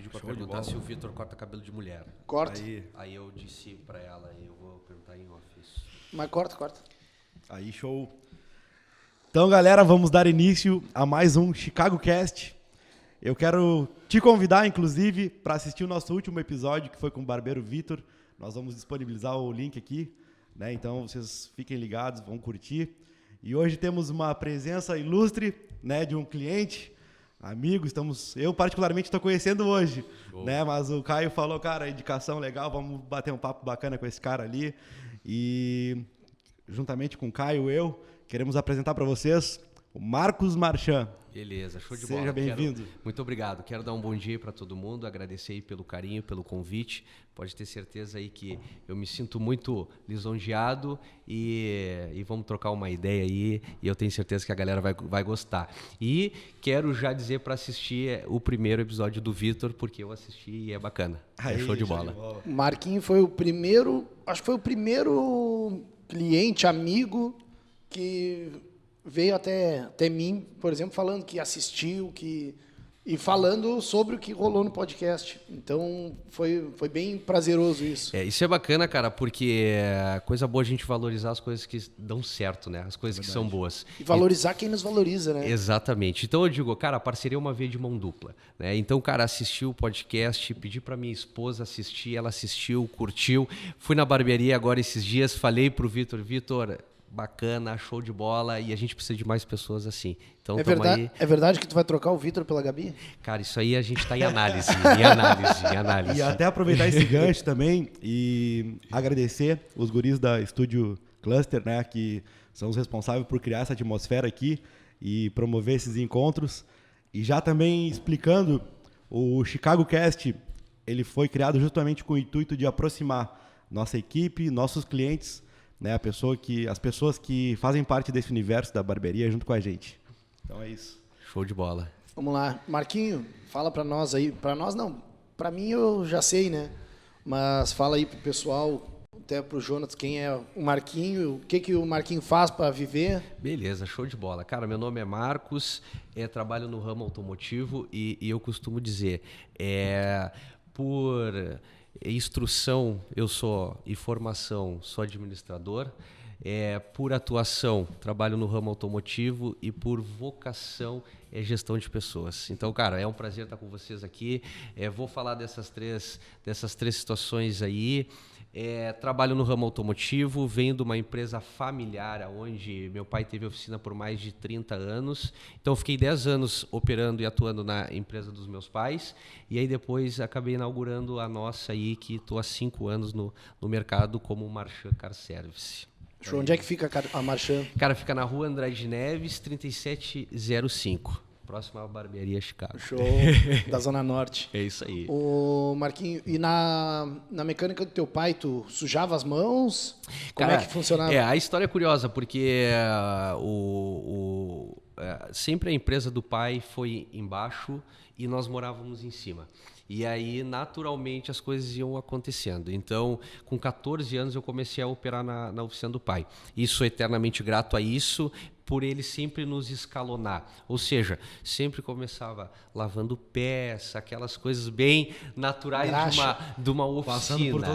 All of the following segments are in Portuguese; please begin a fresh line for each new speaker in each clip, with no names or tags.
pediu para perguntar se o Vitor corta cabelo de mulher.
Corta.
Aí eu disse para ela, eu vou perguntar em off isso.
Mas corta.
Aí, show. Então, galera, vamos dar início a mais um Chicago Cast. Eu quero te convidar, inclusive, para assistir o nosso último episódio, que foi com o Barbeiro Vitor. Nós vamos disponibilizar o link aqui, né? Então, vocês fiquem ligados, vão curtir. E hoje temos uma presença ilustre, né, de um cliente, amigo. Eu particularmente estou conhecendo hoje, né? Mas o Caio falou, cara, indicação legal, vamos bater um papo bacana com esse cara ali. E juntamente com o Caio, queremos apresentar para vocês o Marcos Marchand.
Beleza, show de bola.
Seja bem-vindo.
Muito obrigado. Quero dar um bom dia para todo mundo, agradecer aí pelo carinho, pelo convite. Pode ter certeza aí que eu me sinto muito lisonjeado e vamos trocar uma ideia aí e eu tenho certeza que a galera vai gostar. E quero já dizer para assistir o primeiro episódio do Vitor, porque eu assisti e é bacana.
Aí,
show de bola.
Marquinho foi o primeiro, acho que foi o primeiro cliente, amigo que veio até mim, por exemplo, falando que assistiu, e falando sobre o que rolou no podcast. Então, foi bem prazeroso isso.
Isso é bacana, cara, porque é coisa boa a gente valorizar as coisas que dão certo, né? As coisas que são boas.
E valorizar quem nos valoriza, né?
Exatamente. Então eu digo, cara, a parceria é uma via de mão dupla, né? Então o cara assistiu o podcast, pedi pra minha esposa assistir, ela assistiu, curtiu. Fui na barbearia agora esses dias, falei pro Vitor, bacana, show de bola, e a gente precisa de mais pessoas assim. Então,
é verdade que tu vai trocar o Vitor pela Gabi?
Cara, isso aí a gente está em análise, em análise.
E até aproveitar esse gancho também e agradecer os guris da Estúdio Cluster, né, que são os responsáveis por criar essa atmosfera aqui e promover esses encontros. E já também explicando, o Chicago Cast, ele foi criado justamente com o intuito de aproximar nossa equipe, nossos clientes, né, as pessoas que fazem parte desse universo da barbearia junto com a gente. Então é isso.
Show de bola.
Vamos lá. Marquinho, fala pra nós aí. Pra nós não, pra mim eu já sei, né? Mas fala aí pro pessoal, até pro Jonas, quem é o Marquinho, o que o Marquinho faz para viver.
Beleza, show de bola. Cara, meu nome é Marcos, trabalho no ramo automotivo e eu costumo dizer, por instrução e formação sou administrador, por atuação trabalho no ramo automotivo e por vocação gestão de pessoas. Então, cara, é um prazer estar com vocês aqui. Vou falar dessas três situações aí. Trabalho no ramo automotivo, venho de uma empresa familiar onde meu pai teve oficina por mais de 30 anos. Então, fiquei 10 anos operando e atuando na empresa dos meus pais. E aí, depois, acabei inaugurando a nossa aí, que estou há 5 anos no mercado como Marchand Car Service.
Show. Onde é que fica a Marchand?
Cara, fica na rua Andrade Neves, 3705. Próxima barbearia Chicago.
Show, da Zona Norte.
É isso aí.
O Marquinho, e na mecânica do teu pai, tu sujava as mãos? Como
Cara,
é que funcionava?
A história é curiosa, porque sempre a empresa do pai foi embaixo e nós morávamos em cima. E aí, naturalmente, as coisas iam acontecendo. Então, com 14 anos, eu comecei a operar na oficina do pai. E sou eternamente grato a isso, por ele sempre nos escalonar. Ou seja, sempre começava lavando peça, aquelas coisas bem naturais de uma oficina.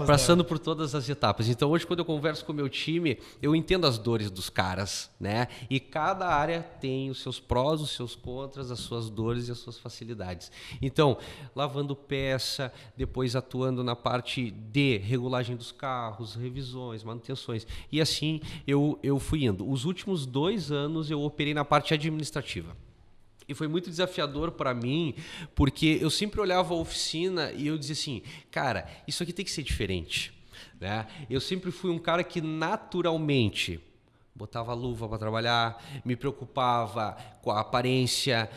Passando por todas as etapas. Então, hoje, quando eu converso com o meu time, eu entendo as dores dos caras, né? E cada área tem os seus prós, os seus contras, as suas dores e as suas facilidades. Então, lavando peça, depois atuando na parte de regulagem dos carros, revisões, manutenções. E assim eu fui indo. Os últimos 2 anos eu operei na parte administrativa. E foi muito desafiador para mim, porque eu sempre olhava a oficina e eu dizia assim, cara, isso aqui tem que ser diferente, né? Eu sempre fui um cara que naturalmente botava luva para trabalhar, me preocupava com a aparência,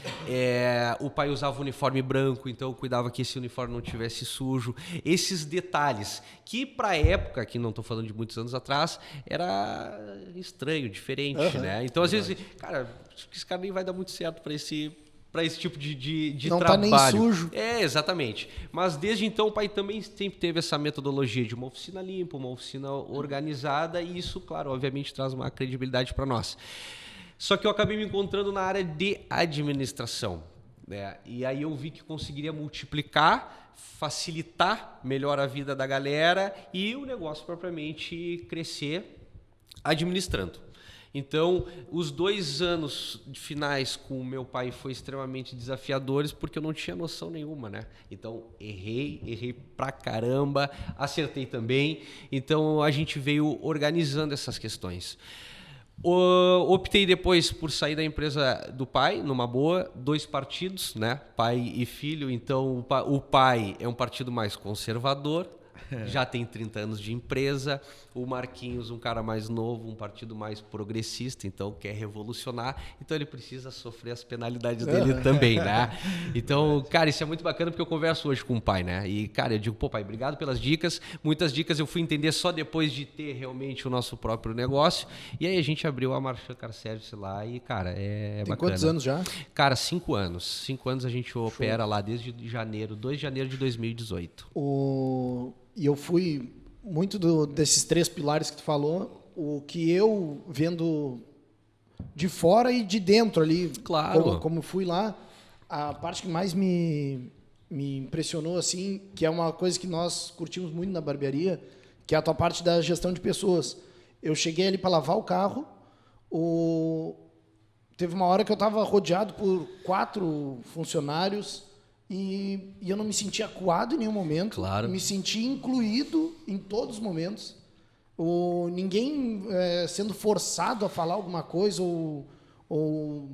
o pai usava uniforme branco, então eu cuidava que esse uniforme não tivesse sujo. Esses detalhes que para a época, que não estou falando de muitos anos atrás, era estranho, diferente, né? Então às vezes, cara, esse cara nem vai dar muito certo para esse tipo de
não
trabalho.
Não tá nem sujo.
Exatamente. Mas desde então o pai também sempre teve essa metodologia de uma oficina limpa, uma oficina organizada, e isso, claro, obviamente traz uma credibilidade para nós. Só que eu acabei me encontrando na área de administração. né? E aí eu vi que conseguiria multiplicar, facilitar melhor a vida da galera e o negócio propriamente crescer administrando. Então, os 2 anos finais com o meu pai foi extremamente desafiadores porque eu não tinha noção nenhuma, né? Então, errei pra caramba, acertei também. Então, a gente veio organizando essas questões. Optei depois por sair da empresa do pai, numa boa, 2 partidos, né? Pai e filho. Então, o pai é um partido mais conservador, já tem 30 anos de empresa. O Marquinhos, um cara mais novo, um partido mais progressista, então quer revolucionar. Então ele precisa sofrer as penalidades dele também, né? Então, cara, isso é muito bacana porque eu converso hoje com o pai, né? E, cara, eu digo, pô, pai, obrigado pelas dicas. Muitas dicas eu fui entender só depois de ter realmente o nosso próprio negócio. E aí a gente abriu a Marchand Car Service lá e, cara, é
Tem
bacana.
quantos anos já?
Cara, 5 anos. 5 anos a gente opera lá desde janeiro, 2 de janeiro de 2018.
E eu fui muito desses 3 pilares que tu falou, o que eu vendo de fora e de dentro ali,
Claro.
como fui lá, a parte que mais me impressionou, assim, que é uma coisa que nós curtimos muito na barbearia, que é a tua parte da gestão de pessoas. Eu cheguei ali para lavar o carro, teve uma hora que eu estava rodeado por 4 funcionários e eu não me senti acuado em nenhum momento.
Claro.
Me senti incluído em todos os momentos. Ninguém sendo forçado a falar alguma coisa ou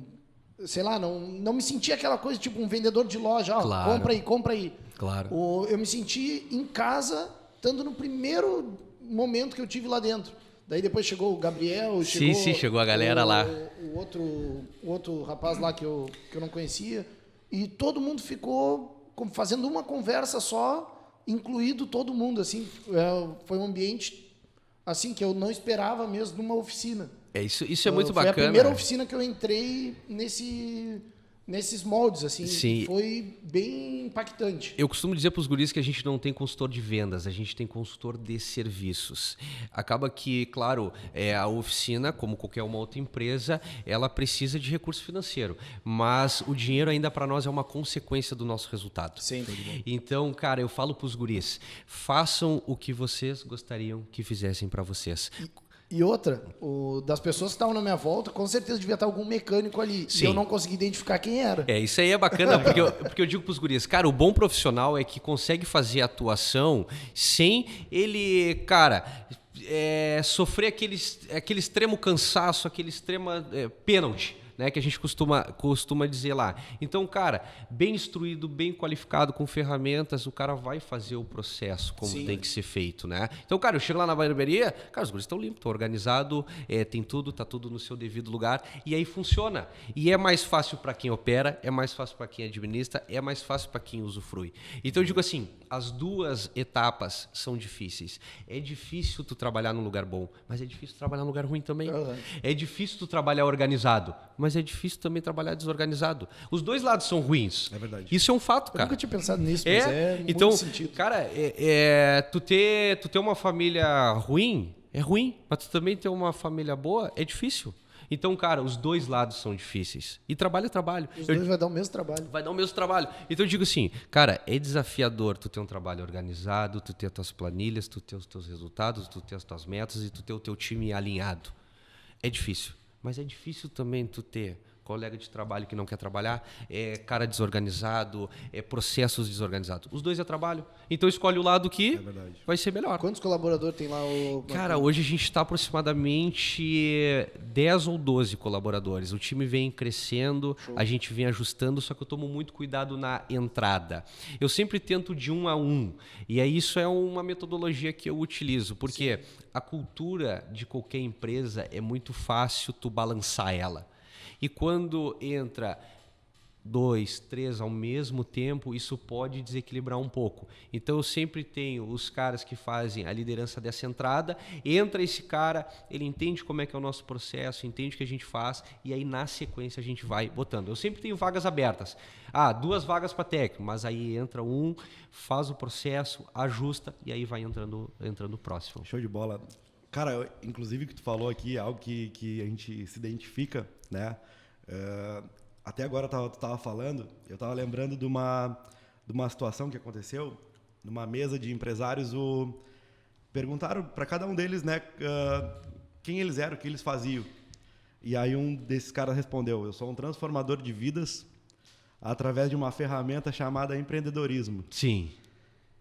sei lá, não me senti aquela coisa tipo um vendedor de loja,
Claro.
compra aí.
Claro.
Eu me senti em casa, estando no primeiro momento que eu tive lá dentro. Daí depois chegou o Gabriel,
chegou a galera lá.
O outro rapaz lá que eu não conhecia. E todo mundo ficou fazendo uma conversa só, incluído todo mundo, assim. Foi um ambiente assim que eu não esperava mesmo numa oficina.
Isso é muito bacana.
Foi a primeira oficina que eu entrei nesses moldes, assim.
Sim.
Foi bem impactante.
Eu costumo dizer para os guris que a gente não tem consultor de vendas, a gente tem consultor de serviços. Acaba que, claro, a oficina, como qualquer uma outra empresa, ela precisa de recurso financeiro, mas o dinheiro ainda para nós é uma consequência do nosso resultado.
Sim.
Então, cara, eu falo para os guris, façam o que vocês gostariam que fizessem para vocês.
E outra, das pessoas que estavam na minha volta, com certeza devia estar algum mecânico ali.
Sim.
E eu não consegui identificar quem era.
Isso aí é bacana, porque eu digo pros guris, cara, o bom profissional é que consegue fazer a atuação sem ele, cara, sofrer aquele extremo cansaço, aquele extremo pênalti, né, que a gente costuma dizer lá. Então, cara, bem instruído, bem qualificado, com ferramentas, o cara vai fazer o processo como
Sim.
tem que ser feito, né? Então, cara, eu chego lá na barbearia, cara, os guris estão limpos, estão organizados, tem tudo, tá tudo no seu devido lugar, e aí funciona. E é mais fácil para quem opera, é mais fácil para quem administra, é mais fácil para quem usufrui. Então, eu digo assim, as 2 etapas são difíceis. É difícil tu trabalhar num lugar bom, mas é difícil trabalhar num lugar ruim também.
Uhum.
É difícil tu trabalhar organizado, mas é difícil também trabalhar desorganizado. Os 2 lados são ruins.
É verdade.
Isso é um fato,
Eu
cara.
nunca tinha pensado nisso, mas muito
então,
sentido.
cara, tu ter uma família ruim é ruim, mas tu também ter uma família boa é difícil. Então, cara, os 2 lados são difíceis. E trabalho é trabalho.
Os 2 vai dar o mesmo trabalho.
Vai dar o mesmo trabalho. Então eu digo assim, cara, é desafiador tu ter um trabalho organizado, tu ter as tuas planilhas, tu ter os teus resultados, tu ter as tuas metas e tu ter o teu time alinhado. É difícil. Mas é difícil também tu ter colega de trabalho que não quer trabalhar, cara desorganizado, processos desorganizados. Os 2 é trabalho. Então escolhe o lado que vai ser melhor.
Quantos colaboradores tem lá?
Cara, hoje a gente está aproximadamente 10 ou 12 colaboradores. O time vem crescendo, a gente vem ajustando, só que eu tomo muito cuidado na entrada. Eu sempre tento de 1 a 1. E aí isso é uma metodologia que eu utilizo, porque a cultura de qualquer empresa é muito fácil tu balançar ela. E quando entra 2, 3 ao mesmo tempo, isso pode desequilibrar um pouco. Então eu sempre tenho os caras que fazem a liderança dessa entrada, entra esse cara, ele entende como é que é o nosso processo, entende o que a gente faz, e aí na sequência a gente vai botando. Eu sempre tenho vagas abertas. 2 vagas para técnico, mas aí entra um, faz o processo, ajusta, e aí vai entrando o próximo.
Show de bola. Cara, inclusive o que tu falou aqui é algo que a gente se identifica, né? até agora tu tava falando, eu tava lembrando de uma situação que aconteceu, numa mesa de empresários, perguntaram para cada um deles, né, quem eles eram, o que eles faziam. E aí um desses caras respondeu: eu sou um transformador de vidas através de uma ferramenta chamada empreendedorismo.
Sim.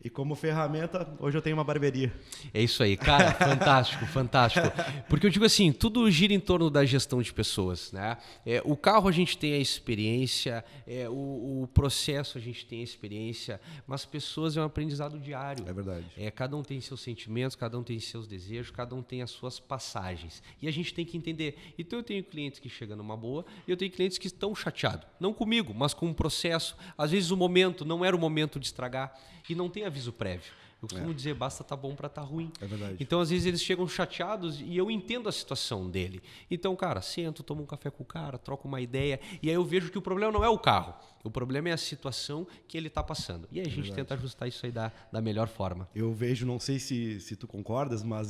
E como ferramenta, hoje eu tenho uma barbearia.
É isso aí, cara, fantástico, fantástico. Porque eu digo assim, tudo gira em torno da gestão de pessoas, né? O carro a gente tem a experiência, o processo a gente tem a experiência, mas pessoas é um aprendizado diário.
É verdade.
Cada um tem seus sentimentos, cada um tem seus desejos, cada um tem as suas passagens. E a gente tem que entender. Então eu tenho clientes que chegam numa boa e eu tenho clientes que estão chateados. Não comigo, mas com um processo. Às vezes o momento não era o momento de estragar e não tem aviso prévio. Eu costumo dizer, basta tá bom para tá ruim.
É verdade.
Então, às vezes, eles chegam chateados e eu entendo a situação dele. Então, cara, sento, tomo um café com o cara, troco uma ideia, e aí eu vejo que o problema não é o carro. O problema é a situação que ele está passando. E aí a gente tenta ajustar isso aí da melhor forma.
Eu vejo, não sei se tu concordas, mas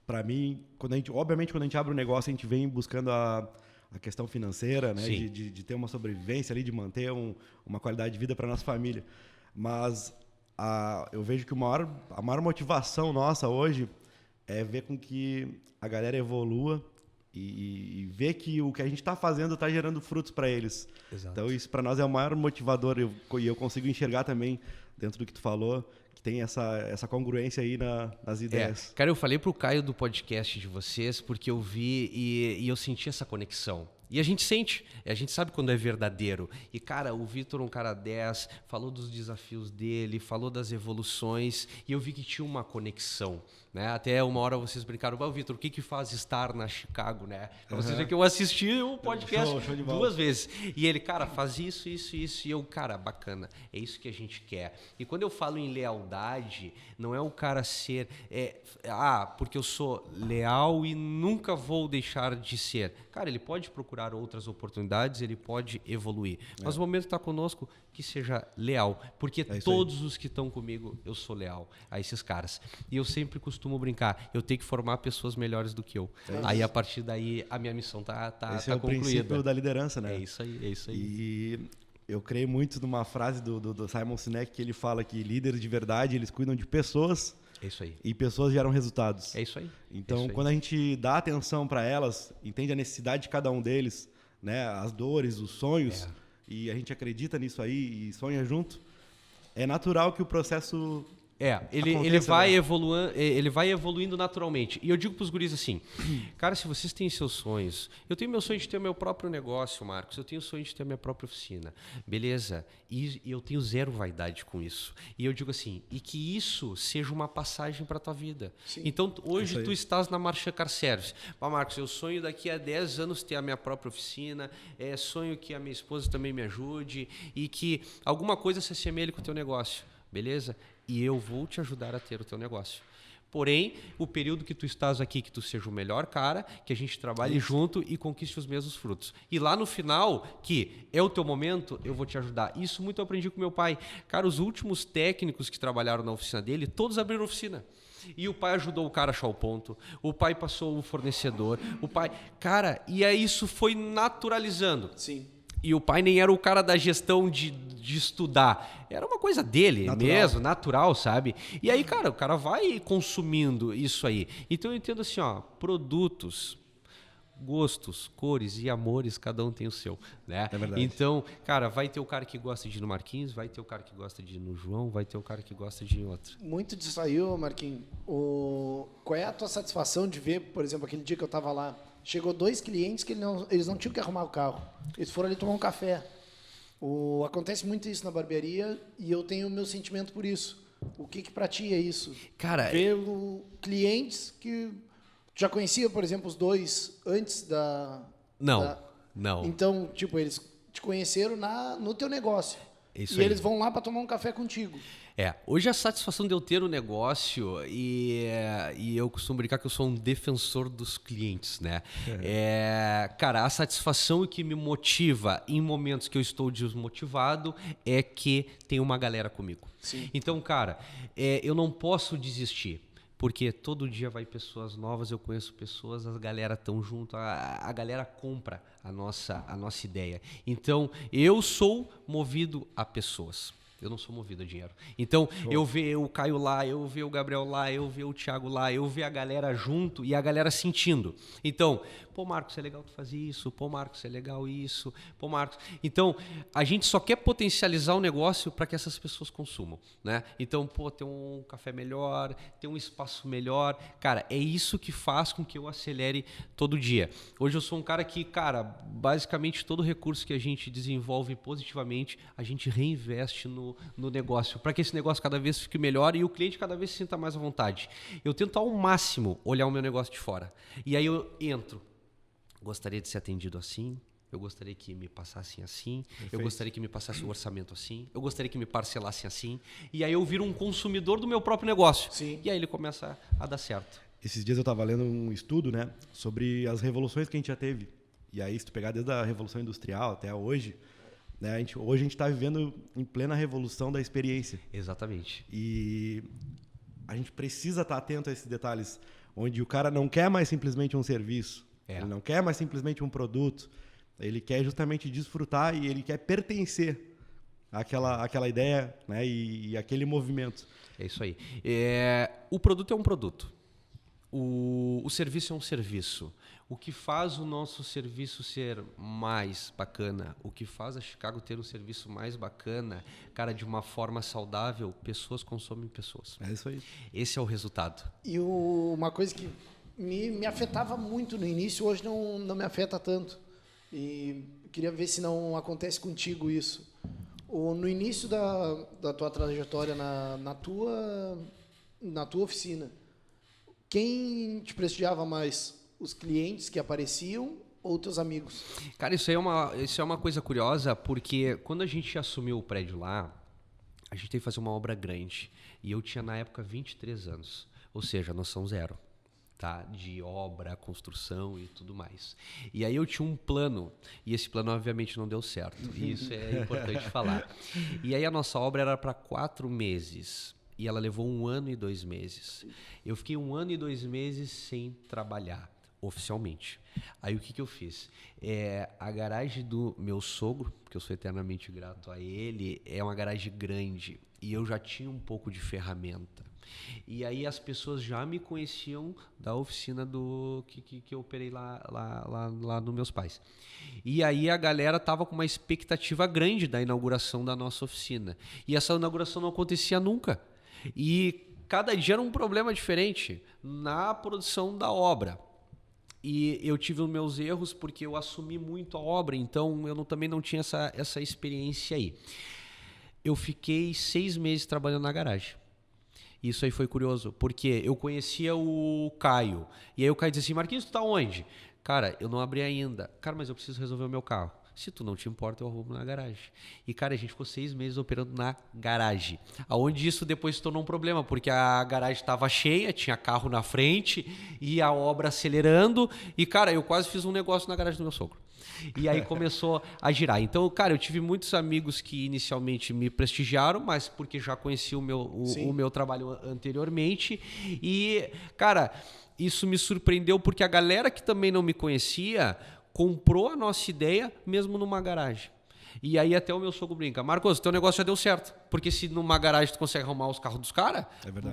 para mim, obviamente, quando a gente abre um negócio, a gente vem buscando a questão financeira, né? De ter uma sobrevivência ali, de manter uma qualidade de vida para nossa família. Mas eu vejo que a maior motivação nossa hoje é ver com que a galera evolua e ver que o que a gente está fazendo está gerando frutos para eles.
Exato.
Então isso para nós é o maior motivador, e eu consigo enxergar também, dentro do que tu falou, que tem essa congruência aí nas ideias.
Cara, eu falei pro Caio do podcast de vocês porque eu vi e eu senti essa conexão. E a gente sente, a gente sabe quando é verdadeiro. E, cara, o Vitor, um cara 10, falou dos desafios dele, falou das evoluções, e eu vi que tinha uma conexão, né? Até uma hora vocês brincaram, Vitor, o que faz estar na Chicago, né? Pra vocês verem que eu assisti o podcast
show de bola.
2 vezes. E ele, cara, faz isso. E eu, cara, bacana, é isso que a gente quer. E quando eu falo em lealdade, não é o cara ser, porque eu sou leal e nunca vou deixar de ser. Cara, ele pode procurar outras oportunidades, ele pode evoluir. Mas o momento está conosco, que seja leal. Porque todos os que estão comigo, eu sou leal a esses caras. E eu sempre costumo brincar, eu tenho que formar pessoas melhores do que eu. Aí, a partir daí, a minha missão tá
Esse é o
concluída.
princípio da liderança, né?
É isso aí.
E eu creio muito numa frase do Simon Sinek, que ele fala que líderes de verdade, eles cuidam de pessoas.
É isso aí.
E pessoas geram resultados.
É isso aí.
Então, quando a gente dá atenção para elas, entende a necessidade de cada um deles, né, as dores, os sonhos, e a gente acredita nisso aí e sonha junto, é natural que o processo
ele vai evoluindo naturalmente. E eu digo para os guris assim, cara, se vocês têm seus sonhos, eu tenho meu sonho de ter meu próprio negócio, Marcos, eu tenho o sonho de ter a minha própria oficina, beleza? E eu tenho zero vaidade com isso. E eu digo assim, e que isso seja uma passagem para a tua vida. Sim. Então, hoje tu estás na Marcha Car Service. Marcos, eu sonho daqui a 10 anos ter a minha própria oficina, sonho que a minha esposa também me ajude e que alguma coisa se assemelhe com o teu negócio, beleza? E eu vou te ajudar a ter o teu negócio. Porém, o período que tu estás aqui, que tu seja o melhor cara, que a gente trabalhe junto e conquiste os mesmos frutos. E lá no final, que é o teu momento, eu vou te ajudar. Isso muito eu aprendi com meu pai. Cara, os últimos técnicos que trabalharam na oficina dele, todos abriram oficina. E o pai ajudou o cara a achar o ponto, o pai passou o fornecedor, o pai... Cara, e aí isso foi naturalizando.
Sim.
E o pai nem era o cara da gestão de estudar. Era uma coisa dele mesmo, natural, sabe? E aí, cara, o cara vai consumindo isso aí. Então eu entendo assim, produtos, gostos, cores e amores, cada um tem o seu, né?
É verdade.
Então, cara, vai ter o cara que gosta de ir no Marquinhos, vai ter o cara que gosta de ir no João, vai ter o cara que gosta de ir em outro.
Muito disso aí, Marquinhos. Qual é a tua satisfação de ver, por exemplo, aquele dia que eu estava lá, chegou 2 clientes que eles não tinham que arrumar o carro. Eles foram ali tomar um café. Acontece muito isso na barbearia e eu tenho o meu sentimento por isso. O que para ti é isso?
Cara,
ver clientes que já conhecia, por exemplo, os 2 antes da...
Não.
Então, tipo, eles te conheceram no teu negócio.
Isso
e
aí.
Eles vão lá para tomar um café contigo.
Hoje a satisfação de eu ter o negócio e eu costumo brincar que eu sou um defensor dos clientes, né? Cara, a satisfação que me motiva em momentos que eu estou desmotivado é que tem uma galera comigo.
Sim.
Então, cara, eu não posso desistir. Porque todo dia vai pessoas novas, eu conheço pessoas, as galera estão junto, a galera compra a nossa ideia. Então, eu sou movido a pessoas. Eu não sou movido a dinheiro. Então, eu ver o Caio lá, eu ver o Gabriel lá, eu ver o Thiago lá, eu ver a galera junto e a galera sentindo. Então, pô, Marcos, é legal tu fazer isso. Pô, Marcos, é legal isso. Pô, Marcos... Então, a gente só quer potencializar o negócio para que essas pessoas consumam, né? Então, pô, ter um café melhor, ter um espaço melhor. Cara, é isso que faz com que eu acelere todo dia. Hoje eu sou um cara que, cara, basicamente todo recurso que a gente desenvolve positivamente, a gente reinveste no negócio, para que esse negócio cada vez fique melhor e o cliente cada vez se sinta mais à vontade. Eu tento ao máximo olhar o meu negócio de fora. E aí eu entro. Gostaria de ser atendido assim, eu gostaria que me passassem assim,
Perfeito.
eu gostaria que me passasse o orçamento assim, eu gostaria que me parcelassem assim. E aí eu viro um consumidor do meu próprio negócio.
Sim.
E aí ele começa a dar certo.
Esses dias eu estava lendo um estudo, né, sobre as revoluções que a gente já teve. E aí, se tu pegar desde a Revolução Industrial até hoje, né, hoje a gente está vivendo em plena revolução da experiência.
Exatamente.
E a gente precisa estar atento a esses detalhes, onde o cara não quer mais simplesmente um serviço, ele não quer mais simplesmente um produto, ele quer justamente desfrutar e ele quer pertencer àquela ideia, né, e àquele movimento.
É isso aí. O produto é um produto. O serviço é um serviço. O que faz o nosso serviço ser mais bacana, o que faz a Chicago ter um serviço mais bacana, cara, de uma forma saudável, pessoas consomem pessoas.
É isso aí.
Esse é o resultado.
E uma coisa que me afetava muito no início, hoje não me afeta tanto. E queria ver se não acontece contigo isso. No início da tua trajetória na tua oficina, quem te prestigiava mais? Os clientes que apareciam ou teus amigos?
Cara, isso é uma coisa curiosa, porque quando a gente assumiu o prédio lá, a gente teve que fazer uma obra grande. E eu tinha, na época, 23 anos. Ou seja, noção zero, tá? De obra, construção e tudo mais. E aí eu tinha um plano, e esse plano, obviamente, não deu certo. E isso é importante falar. E aí a nossa obra era para 4 meses. E ela levou 1 ano e 2 meses. Eu fiquei 1 ano e 2 meses sem trabalhar, oficialmente. Aí o que eu fiz? A garagem do meu sogro, que eu sou eternamente grato a ele, é uma garagem grande. E eu já tinha um pouco de ferramenta. E aí as pessoas já me conheciam da oficina que eu operei lá nos meus pais. E aí a galera tava com uma expectativa grande da inauguração da nossa oficina. E essa inauguração não acontecia nunca. E cada dia era um problema diferente na produção da obra. E eu tive os meus erros porque eu assumi muito a obra, então eu também não tinha essa experiência aí. Eu fiquei 6 meses trabalhando na garagem. Isso aí foi curioso, porque eu conhecia o Caio. E aí o Caio dizia assim, Marquinhos, tu tá onde? Cara, eu não abri ainda. Cara, mas eu preciso resolver o meu carro. Se tu não te importa, eu arrumo na garagem. E, cara, a gente ficou 6 meses operando na garagem. Aonde isso depois se tornou um problema, porque a garagem estava cheia, tinha carro na frente, e a obra acelerando. E, cara, eu quase fiz um negócio na garagem do meu sogro. E aí começou a girar. Então, cara, eu tive muitos amigos que inicialmente me prestigiaram, mas porque já conheciam o meu trabalho anteriormente. E, cara, isso me surpreendeu porque a galera que também não me conhecia comprou a nossa ideia mesmo numa garagem. E aí até o meu sogro brinca, Marcos, teu negócio já deu certo, porque se numa garagem tu consegue arrumar os carros dos caras,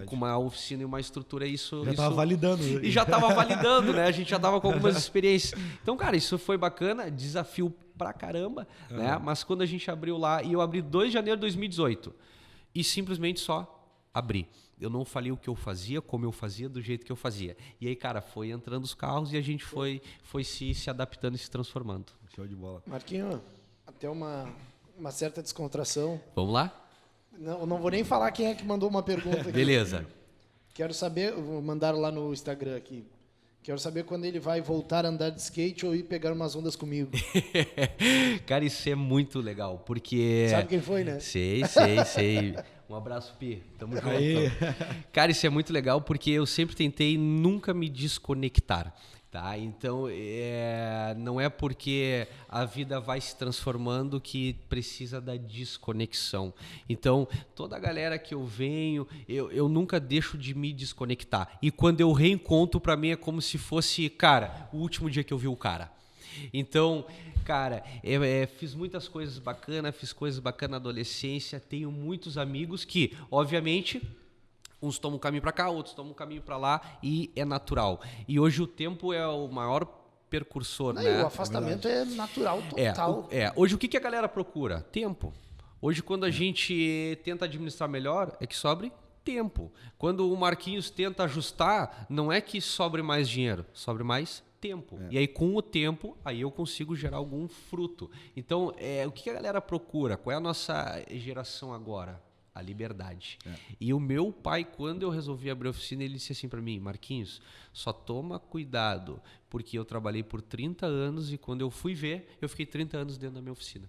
com uma oficina e uma estrutura, isso...
Já estava validando.
E já estava validando, né? A gente já estava com algumas experiências. Então, cara, isso foi bacana, desafio pra caramba, né? Mas quando a gente abriu lá, e eu abri 2 de janeiro de 2018, e simplesmente só abri. Eu não falei o que eu fazia, como eu fazia, do jeito que eu fazia. E aí, cara, foi entrando os carros e a gente foi se adaptando e se transformando.
Show de bola.
Marquinhos, até uma certa descontração.
Vamos lá?
Não vou nem falar quem é que mandou uma pergunta aqui.
Beleza.
Quero saber, mandaram lá no Instagram aqui. Quero saber quando ele vai voltar a andar de skate ou ir pegar umas ondas comigo.
Cara, isso é muito legal, porque...
Sabe quem foi, né?
Sei. Um abraço, Pi. Tamo junto.
Aí.
Cara, isso é muito legal porque eu sempre tentei nunca me desconectar. Tá? Então, não é porque a vida vai se transformando que precisa da desconexão. Então, toda a galera que eu venho, eu nunca deixo de me desconectar. E quando eu reencontro, para mim é como se fosse, cara, o último dia que eu vi o cara. Então, cara, fiz muitas coisas bacanas, na adolescência, tenho muitos amigos que, obviamente... Uns tomam um caminho para cá, outros tomam um caminho para lá e é natural. E hoje o tempo é o maior percursor, né?
O afastamento é natural total.
Hoje o que a galera procura? Tempo. Hoje quando a gente tenta administrar melhor, é que sobre tempo. Quando o Marquinhos tenta ajustar, não é que sobre mais dinheiro, sobre mais tempo. E aí com o tempo, aí eu consigo gerar algum fruto. Então, o que a galera procura? Qual é a nossa geração agora? A liberdade. E o meu pai, quando eu resolvi abrir a oficina, ele disse assim para mim, Marquinhos, só toma cuidado, porque eu trabalhei por 30 anos e quando eu fui ver, eu fiquei 30 anos dentro da minha oficina.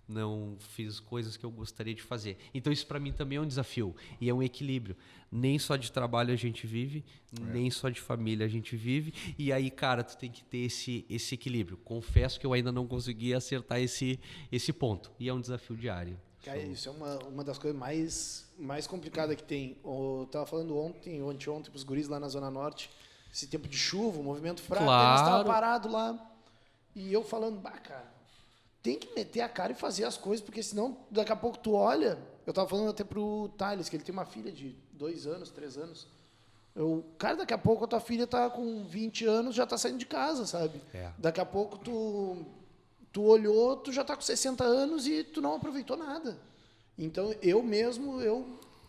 Não fiz coisas que eu gostaria de fazer. Então isso para mim também é um desafio e é um equilíbrio. Nem só de trabalho a gente vive, nem só de família a gente vive. E aí, cara, tu tem que ter esse equilíbrio. Confesso que eu ainda não consegui acertar esse ponto. E é um desafio diário.
Cara, isso é uma das coisas mais complicadas que tem. Eu tava falando ontem pros guris lá na Zona Norte, esse tempo de chuva, o movimento fraco,
claro.
Eles estavam parados lá, e eu falando, cara, tem que meter a cara e fazer as coisas, porque senão daqui a pouco tu olha, eu tava falando até pro Thales, que ele tem uma filha de 2 anos, 3 anos, cara, daqui a pouco a tua filha tá com 20 anos, já tá saindo de casa, sabe? Daqui a pouco tu olhou, tu já tá com 60 anos e tu não aproveitou nada. Então, eu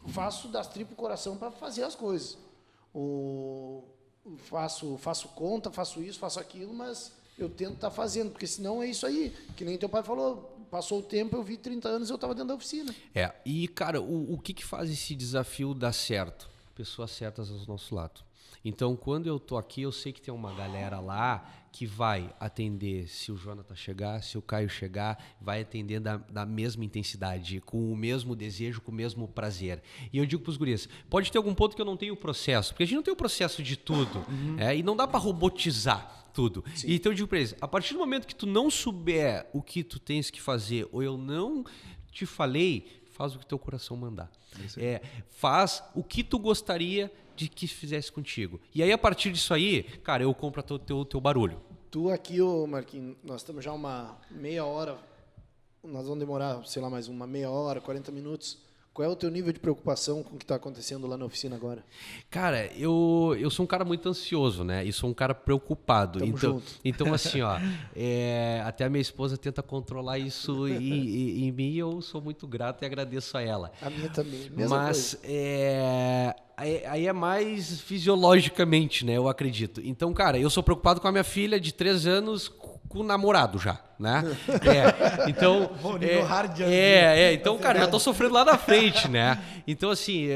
faço das tripas o coração para fazer as coisas. Faço conta, faço isso, faço aquilo, mas eu tento estar fazendo, porque senão é isso aí. Que nem teu pai falou, passou o tempo, eu vi 30 anos e eu estava dentro da oficina.
E, cara, o que faz esse desafio dar certo? Pessoas certas ao nosso lado. Então, quando eu tô aqui, eu sei que tem uma galera lá que vai atender se o Jonathan chegar, se o Caio chegar, vai atender da mesma intensidade, com o mesmo desejo, com o mesmo prazer. E eu digo pros guris, pode ter algum ponto que eu não tenho o processo, porque a gente não tem o processo de tudo, e não dá para robotizar tudo. Sim. Então eu digo para eles, a partir do momento que tu não souber o que tu tens que fazer, ou eu não te falei, faz o que teu coração mandar. Faz o que tu gostaria de que fizesse contigo. E aí, a partir disso aí, cara, eu compro o teu barulho.
Tu aqui, Marquinhos, nós estamos já uma meia hora, nós vamos demorar, sei lá, mais uma meia hora, 40 minutos. Qual é o teu nível de preocupação com o que está acontecendo lá na oficina agora?
Cara, eu sou um cara muito ansioso, né? E sou um cara preocupado.
Tamo junto.
Então, assim, ó, até a minha esposa tenta controlar isso em mim e eu sou muito grato e agradeço a ela.
A minha também, mesma
Mas
coisa.
Aí é mais fisiologicamente, né? Eu acredito. Então, cara, eu sou preocupado com a minha filha de 3 anos com o namorado já, né? Então... então, cara, já tô sofrendo lá na frente, né? Então, assim,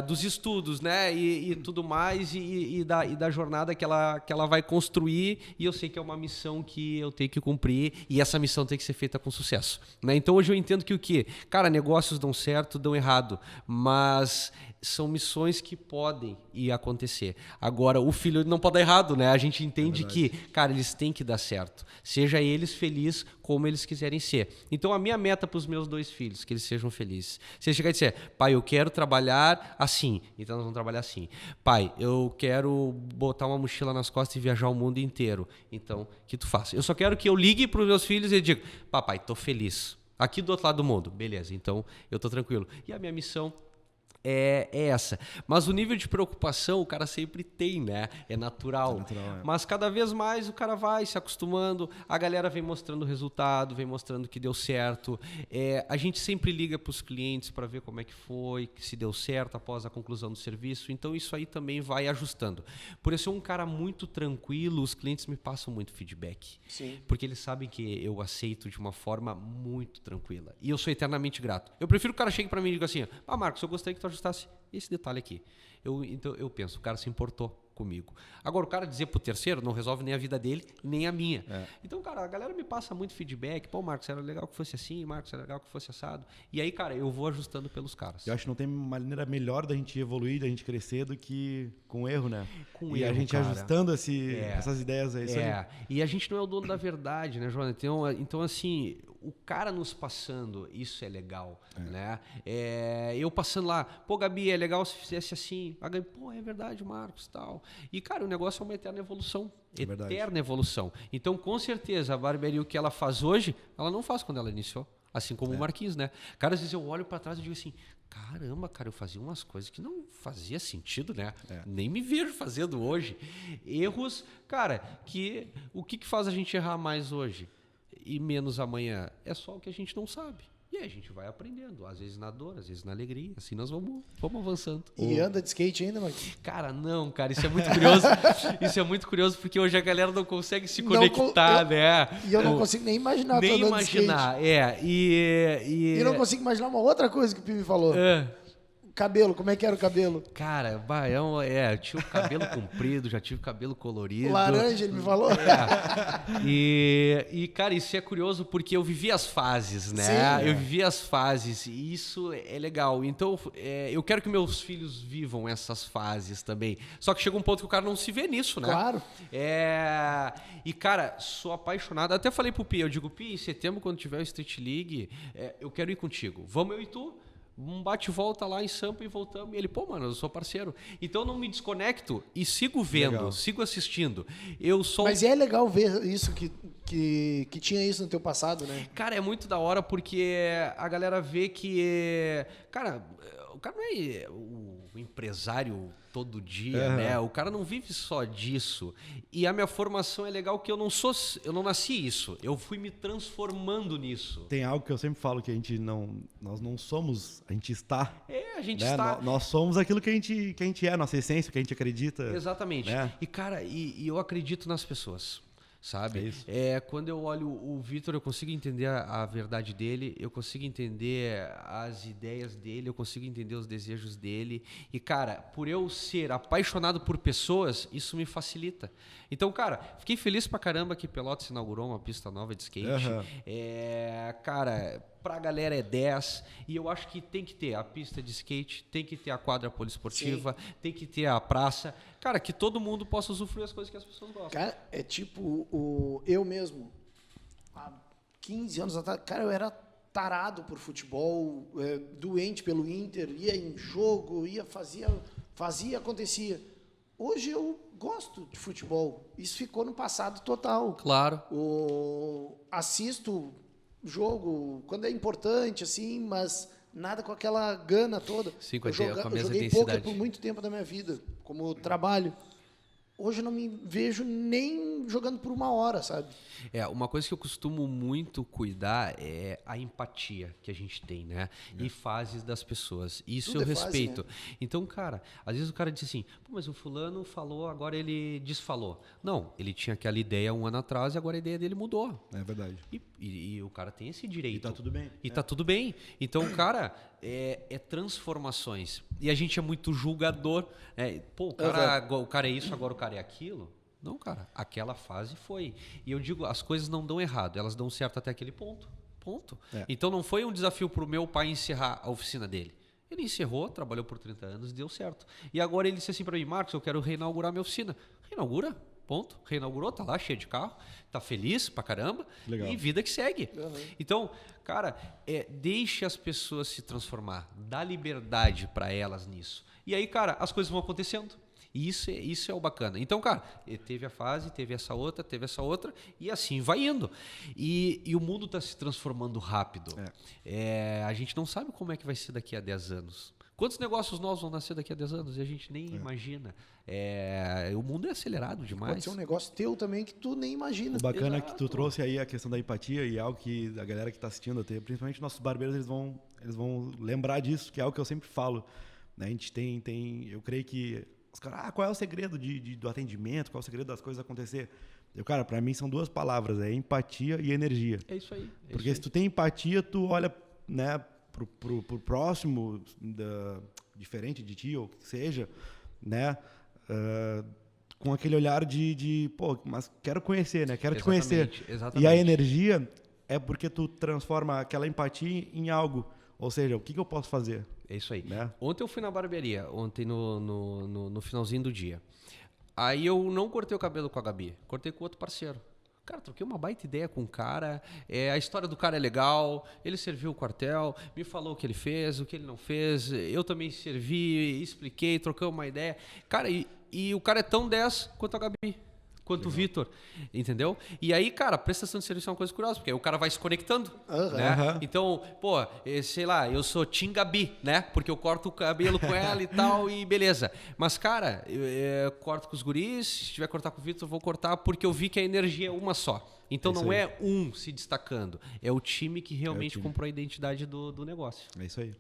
dos estudos, né? E tudo mais, e da jornada que ela vai construir, e eu sei que é uma missão que eu tenho que cumprir, e essa missão tem que ser feita com sucesso, né? Então, hoje eu entendo que o quê? Cara, negócios dão certo, dão errado, mas... são missões que podem ir acontecer. Agora, o filho não pode dar errado, né? A gente entende que, cara, eles têm que dar certo. Seja eles felizes como eles quiserem ser. Então, a minha meta para os meus 2 filhos, que eles sejam felizes. Se eles chegarem e disser, pai, eu quero trabalhar assim, então nós vamos trabalhar assim. Pai, eu quero botar uma mochila nas costas e viajar o mundo inteiro. Então, que tu faça? Eu só quero que eu ligue para os meus filhos e diga, papai, tô feliz. Aqui do outro lado do mundo. Beleza, então eu tô tranquilo. E a minha missão é essa. Mas o nível de preocupação o cara sempre tem, né? É natural. Mas cada vez mais o cara vai se acostumando, a galera vem mostrando o resultado, vem mostrando que deu certo. A gente sempre liga para os clientes para ver como é que foi, se deu certo após a conclusão do serviço. Então isso aí também vai ajustando. Por eu ser um cara muito tranquilo, os clientes me passam muito feedback.
Sim.
Porque eles sabem que eu aceito de uma forma muito tranquila. E eu sou eternamente grato. Eu prefiro que o cara chegue para mim e diga assim, Marcos, eu gostaria que tu ajustasse esse detalhe aqui. Então eu penso, o cara se importou comigo. Agora, o cara dizer pro terceiro não resolve nem a vida dele, nem a minha. Então, cara, a galera me passa muito feedback. Pô, Marcos, era legal que fosse assim, Marcos, era legal que fosse assado. E aí, cara, eu vou ajustando pelos caras.
Eu acho que não tem maneira melhor da gente evoluir, da gente crescer do que com erro, né?
Com
e
erro,
a gente
cara.
ajustando essas ideias aí.
E a gente não é o dono da verdade, né, Joana? Então, assim, o cara nos passando, isso é legal, né? Eu passando lá, pô, Gabi, é legal se fizesse assim. A Gabi, pô, é verdade, Marcos, tal. E, cara, o negócio é uma eterna evolução. Eterna evolução. Então, com certeza, a barbearia, o que ela faz hoje, ela não faz quando ela iniciou. Assim como o Marquinhos, né? Cara, às vezes eu olho pra trás e digo assim, caramba, cara, eu fazia umas coisas que não fazia sentido, né? Nem me vejo fazendo hoje. Erros, cara, o que faz a gente errar mais hoje e menos amanhã? É só o que a gente não sabe. E aí a gente vai aprendendo, às vezes na dor, às vezes na alegria, assim nós vamos avançando.
E anda de skate ainda, Marquinhos?
Cara, não, cara, isso é muito curioso. Isso é muito curioso porque hoje a galera não consegue se conectar, né?
E eu não consigo nem imaginar.
Nem imaginar, E
não consigo imaginar uma outra coisa que o Pi me falou. Cabelo, como é que era o cabelo?
Cara, eu tinha o cabelo comprido, já tive cabelo colorido.
Laranja, ele me falou.
Cara, isso é curioso porque eu vivi as fases, né?
Sim,
eu vivi as fases e isso é legal. Então, eu quero que meus filhos vivam essas fases também. Só que chega um ponto que o cara não se vê nisso, né?
Claro.
E, cara, sou apaixonado. Até falei pro Pi, eu digo, Pi, em setembro, quando tiver o Street League, eu quero ir contigo. Vamos eu e tu? Um bate-volta lá em Sampa e voltamos. E ele, pô, mano, eu sou parceiro. Então eu não me desconecto e sigo vendo, sigo assistindo.
Mas é legal ver isso, que tinha isso no teu passado, né?
Cara, é muito da hora porque a galera vê que... Cara, o cara não é o empresário todo dia, né? O cara não vive só disso. E a minha formação é legal que eu não nasci isso. Eu fui me transformando nisso.
Tem algo que eu sempre falo que nós não somos, a gente está.
A gente
né?
está.
Nós somos aquilo que a gente é, nossa essência, que a gente acredita.
Exatamente.
Né?
E, cara, eu acredito nas pessoas. Sabe?
É isso.
Quando eu olho o Vitor, eu consigo entender a verdade dele, eu consigo entender as ideias dele, eu consigo entender os desejos dele. E, cara, por eu ser apaixonado por pessoas, isso me facilita. Então, cara, fiquei feliz pra caramba que Pelotas inaugurou uma pista nova de skate. Cara, pra galera é 10. E eu acho que tem que ter a pista de skate, tem que ter a quadra poliesportiva, tem que ter a praça. Cara, que todo mundo possa usufruir as coisas que as pessoas gostam.
Cara, é tipo eu mesmo, há 15 anos atrás, cara, eu era tarado por futebol, doente pelo Inter, ia em jogo, fazia, acontecia. Hoje eu gosto de futebol. Isso ficou no passado total.
Claro.
Assisto jogo quando é importante, assim, mas nada com aquela gana toda.
Sim,
eu joguei poker por muito tempo da minha vida, como trabalho. Hoje eu não me vejo nem jogando por 1 hora, sabe?
Uma coisa que eu costumo muito cuidar é a empatia que a gente tem, né? E fases das pessoas. Isso
Tudo
eu respeito.
Fase, né?
Então, cara, às vezes o cara diz assim, pô, mas o fulano falou, agora ele desfalou. Não, ele tinha aquela ideia 1 ano atrás e agora a ideia dele mudou.
É verdade.
E o cara tem esse direito.
E tá tudo bem.
E tá tudo bem. Então, cara, é transformações. E a gente é muito julgador. Pô, o cara é isso, agora o cara é aquilo. Não, cara, aquela fase foi. E eu digo, as coisas não dão errado, elas dão certo até aquele ponto. Então não foi um desafio pro meu pai encerrar a oficina dele. Ele encerrou, trabalhou por 30 anos, deu certo. E agora ele disse assim para mim, Marcos, eu quero reinaugurar minha oficina. Reinaugura, ponto. Reinaugurou, tá lá cheio de carro, tá feliz pra caramba. Legal. E vida que segue. Então, cara, deixe as pessoas se transformar, dá liberdade para elas nisso. E aí, cara, as coisas vão acontecendo. Isso é o bacana. Então, cara, teve a fase, teve essa outra, e assim vai indo. E o mundo está se transformando rápido. A gente não sabe como é que vai ser daqui a 10 anos. Quantos negócios novos vão nascer daqui a 10 anos? E a gente nem imagina. O mundo é acelerado demais.
Pode ser um negócio teu também que tu nem imagina.
O bacana é que tu trouxe aí a questão da empatia e algo que a galera que está assistindo, principalmente nossos barbeiros, eles vão lembrar disso, que é algo que eu sempre falo. Né? A gente tem eu creio que os caras, qual é o segredo do atendimento? Qual é o segredo das coisas acontecer? Cara, para mim são 2 palavras, empatia e energia.
É isso aí.
Porque se tu tem empatia, tu olha, né, pro próximo diferente de ti, ou o que seja, né? Com aquele olhar pô, mas quero conhecer, né? Quero te conhecer.
Exatamente.
E a energia é porque tu transforma aquela empatia em algo. Ou seja, o que eu posso fazer?
É isso aí.
Né?
Ontem eu fui na barbearia, ontem no finalzinho do dia. Aí eu não cortei o cabelo com a Gabi, cortei com outro parceiro. Cara, troquei uma baita ideia com o cara, a história do cara é legal, ele serviu o quartel, me falou o que ele fez, o que ele não fez, eu também servi, expliquei, troquei uma ideia. Cara, e o cara é tão 10 quanto a Gabi, quanto o Vitor, entendeu? E aí, cara, prestação de serviço é uma coisa curiosa, porque aí o cara vai se conectando, né? Então, pô, sei lá, eu sou Team Gabi, né? Porque eu corto o cabelo com ela e tal, e beleza. Mas, cara, eu corto com os guris, se tiver que cortar com o Vitor, eu vou cortar, porque eu vi que a energia é uma só. Então não é um se destacando, é o time que realmente comprou a identidade do negócio.
É isso aí.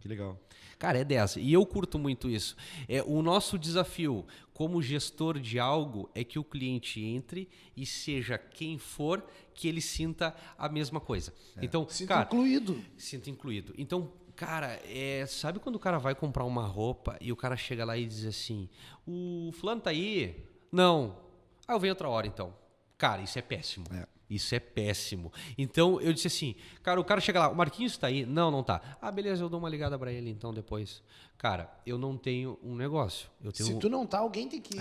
Que legal.
Cara, é 10. E eu curto muito isso. O nosso desafio como gestor de algo é que o cliente entre e seja quem for, que ele sinta a mesma coisa. Então,
sinta incluído.
Sinta incluído. Então, cara, sabe quando o cara vai comprar uma roupa e o cara chega lá e diz assim, o fulano tá aí? Não. Eu venho outra hora então. Cara, isso é péssimo. Isso é péssimo. Então, eu disse assim, cara, o cara chega lá, o Marquinhos tá aí? Não, não tá. Ah, beleza, eu dou uma ligada pra ele então depois. Cara, eu não tenho um negócio.
Se tu não tá, alguém tem que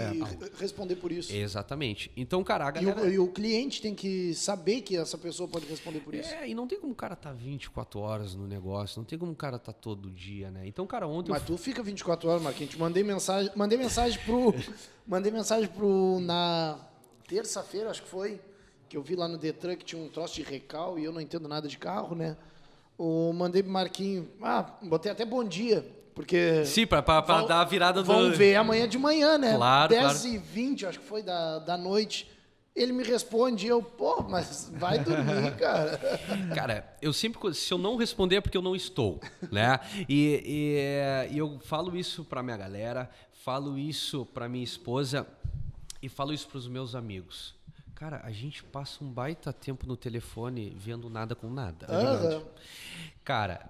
responder por isso.
Exatamente. Então, cara, a galera...
E o cliente tem que saber que essa pessoa pode responder por isso.
E não tem como o cara tá 24 horas no negócio, não tem como o cara tá todo dia, né? Então, cara, ontem...
Mas tu fica 24 horas, Marquinhos. Mandei mensagem pro na terça-feira, acho que foi, que eu vi lá no Detran que tinha um troço de recal e eu não entendo nada de carro, né? Mandei pro Marquinhos, botei até bom dia, porque...
Sim, pra dar a virada do...
Vão ver amanhã de manhã, né?
Claro,
10h20, acho que foi da noite. Ele me responde, mas vai dormir, cara.
Cara, eu sempre, se eu não responder é porque eu não estou, né? E eu falo isso pra minha galera, falo isso pra minha esposa e falo isso pros meus amigos. Cara, a gente passa um baita tempo no telefone vendo nada com nada. É verdade. Cara,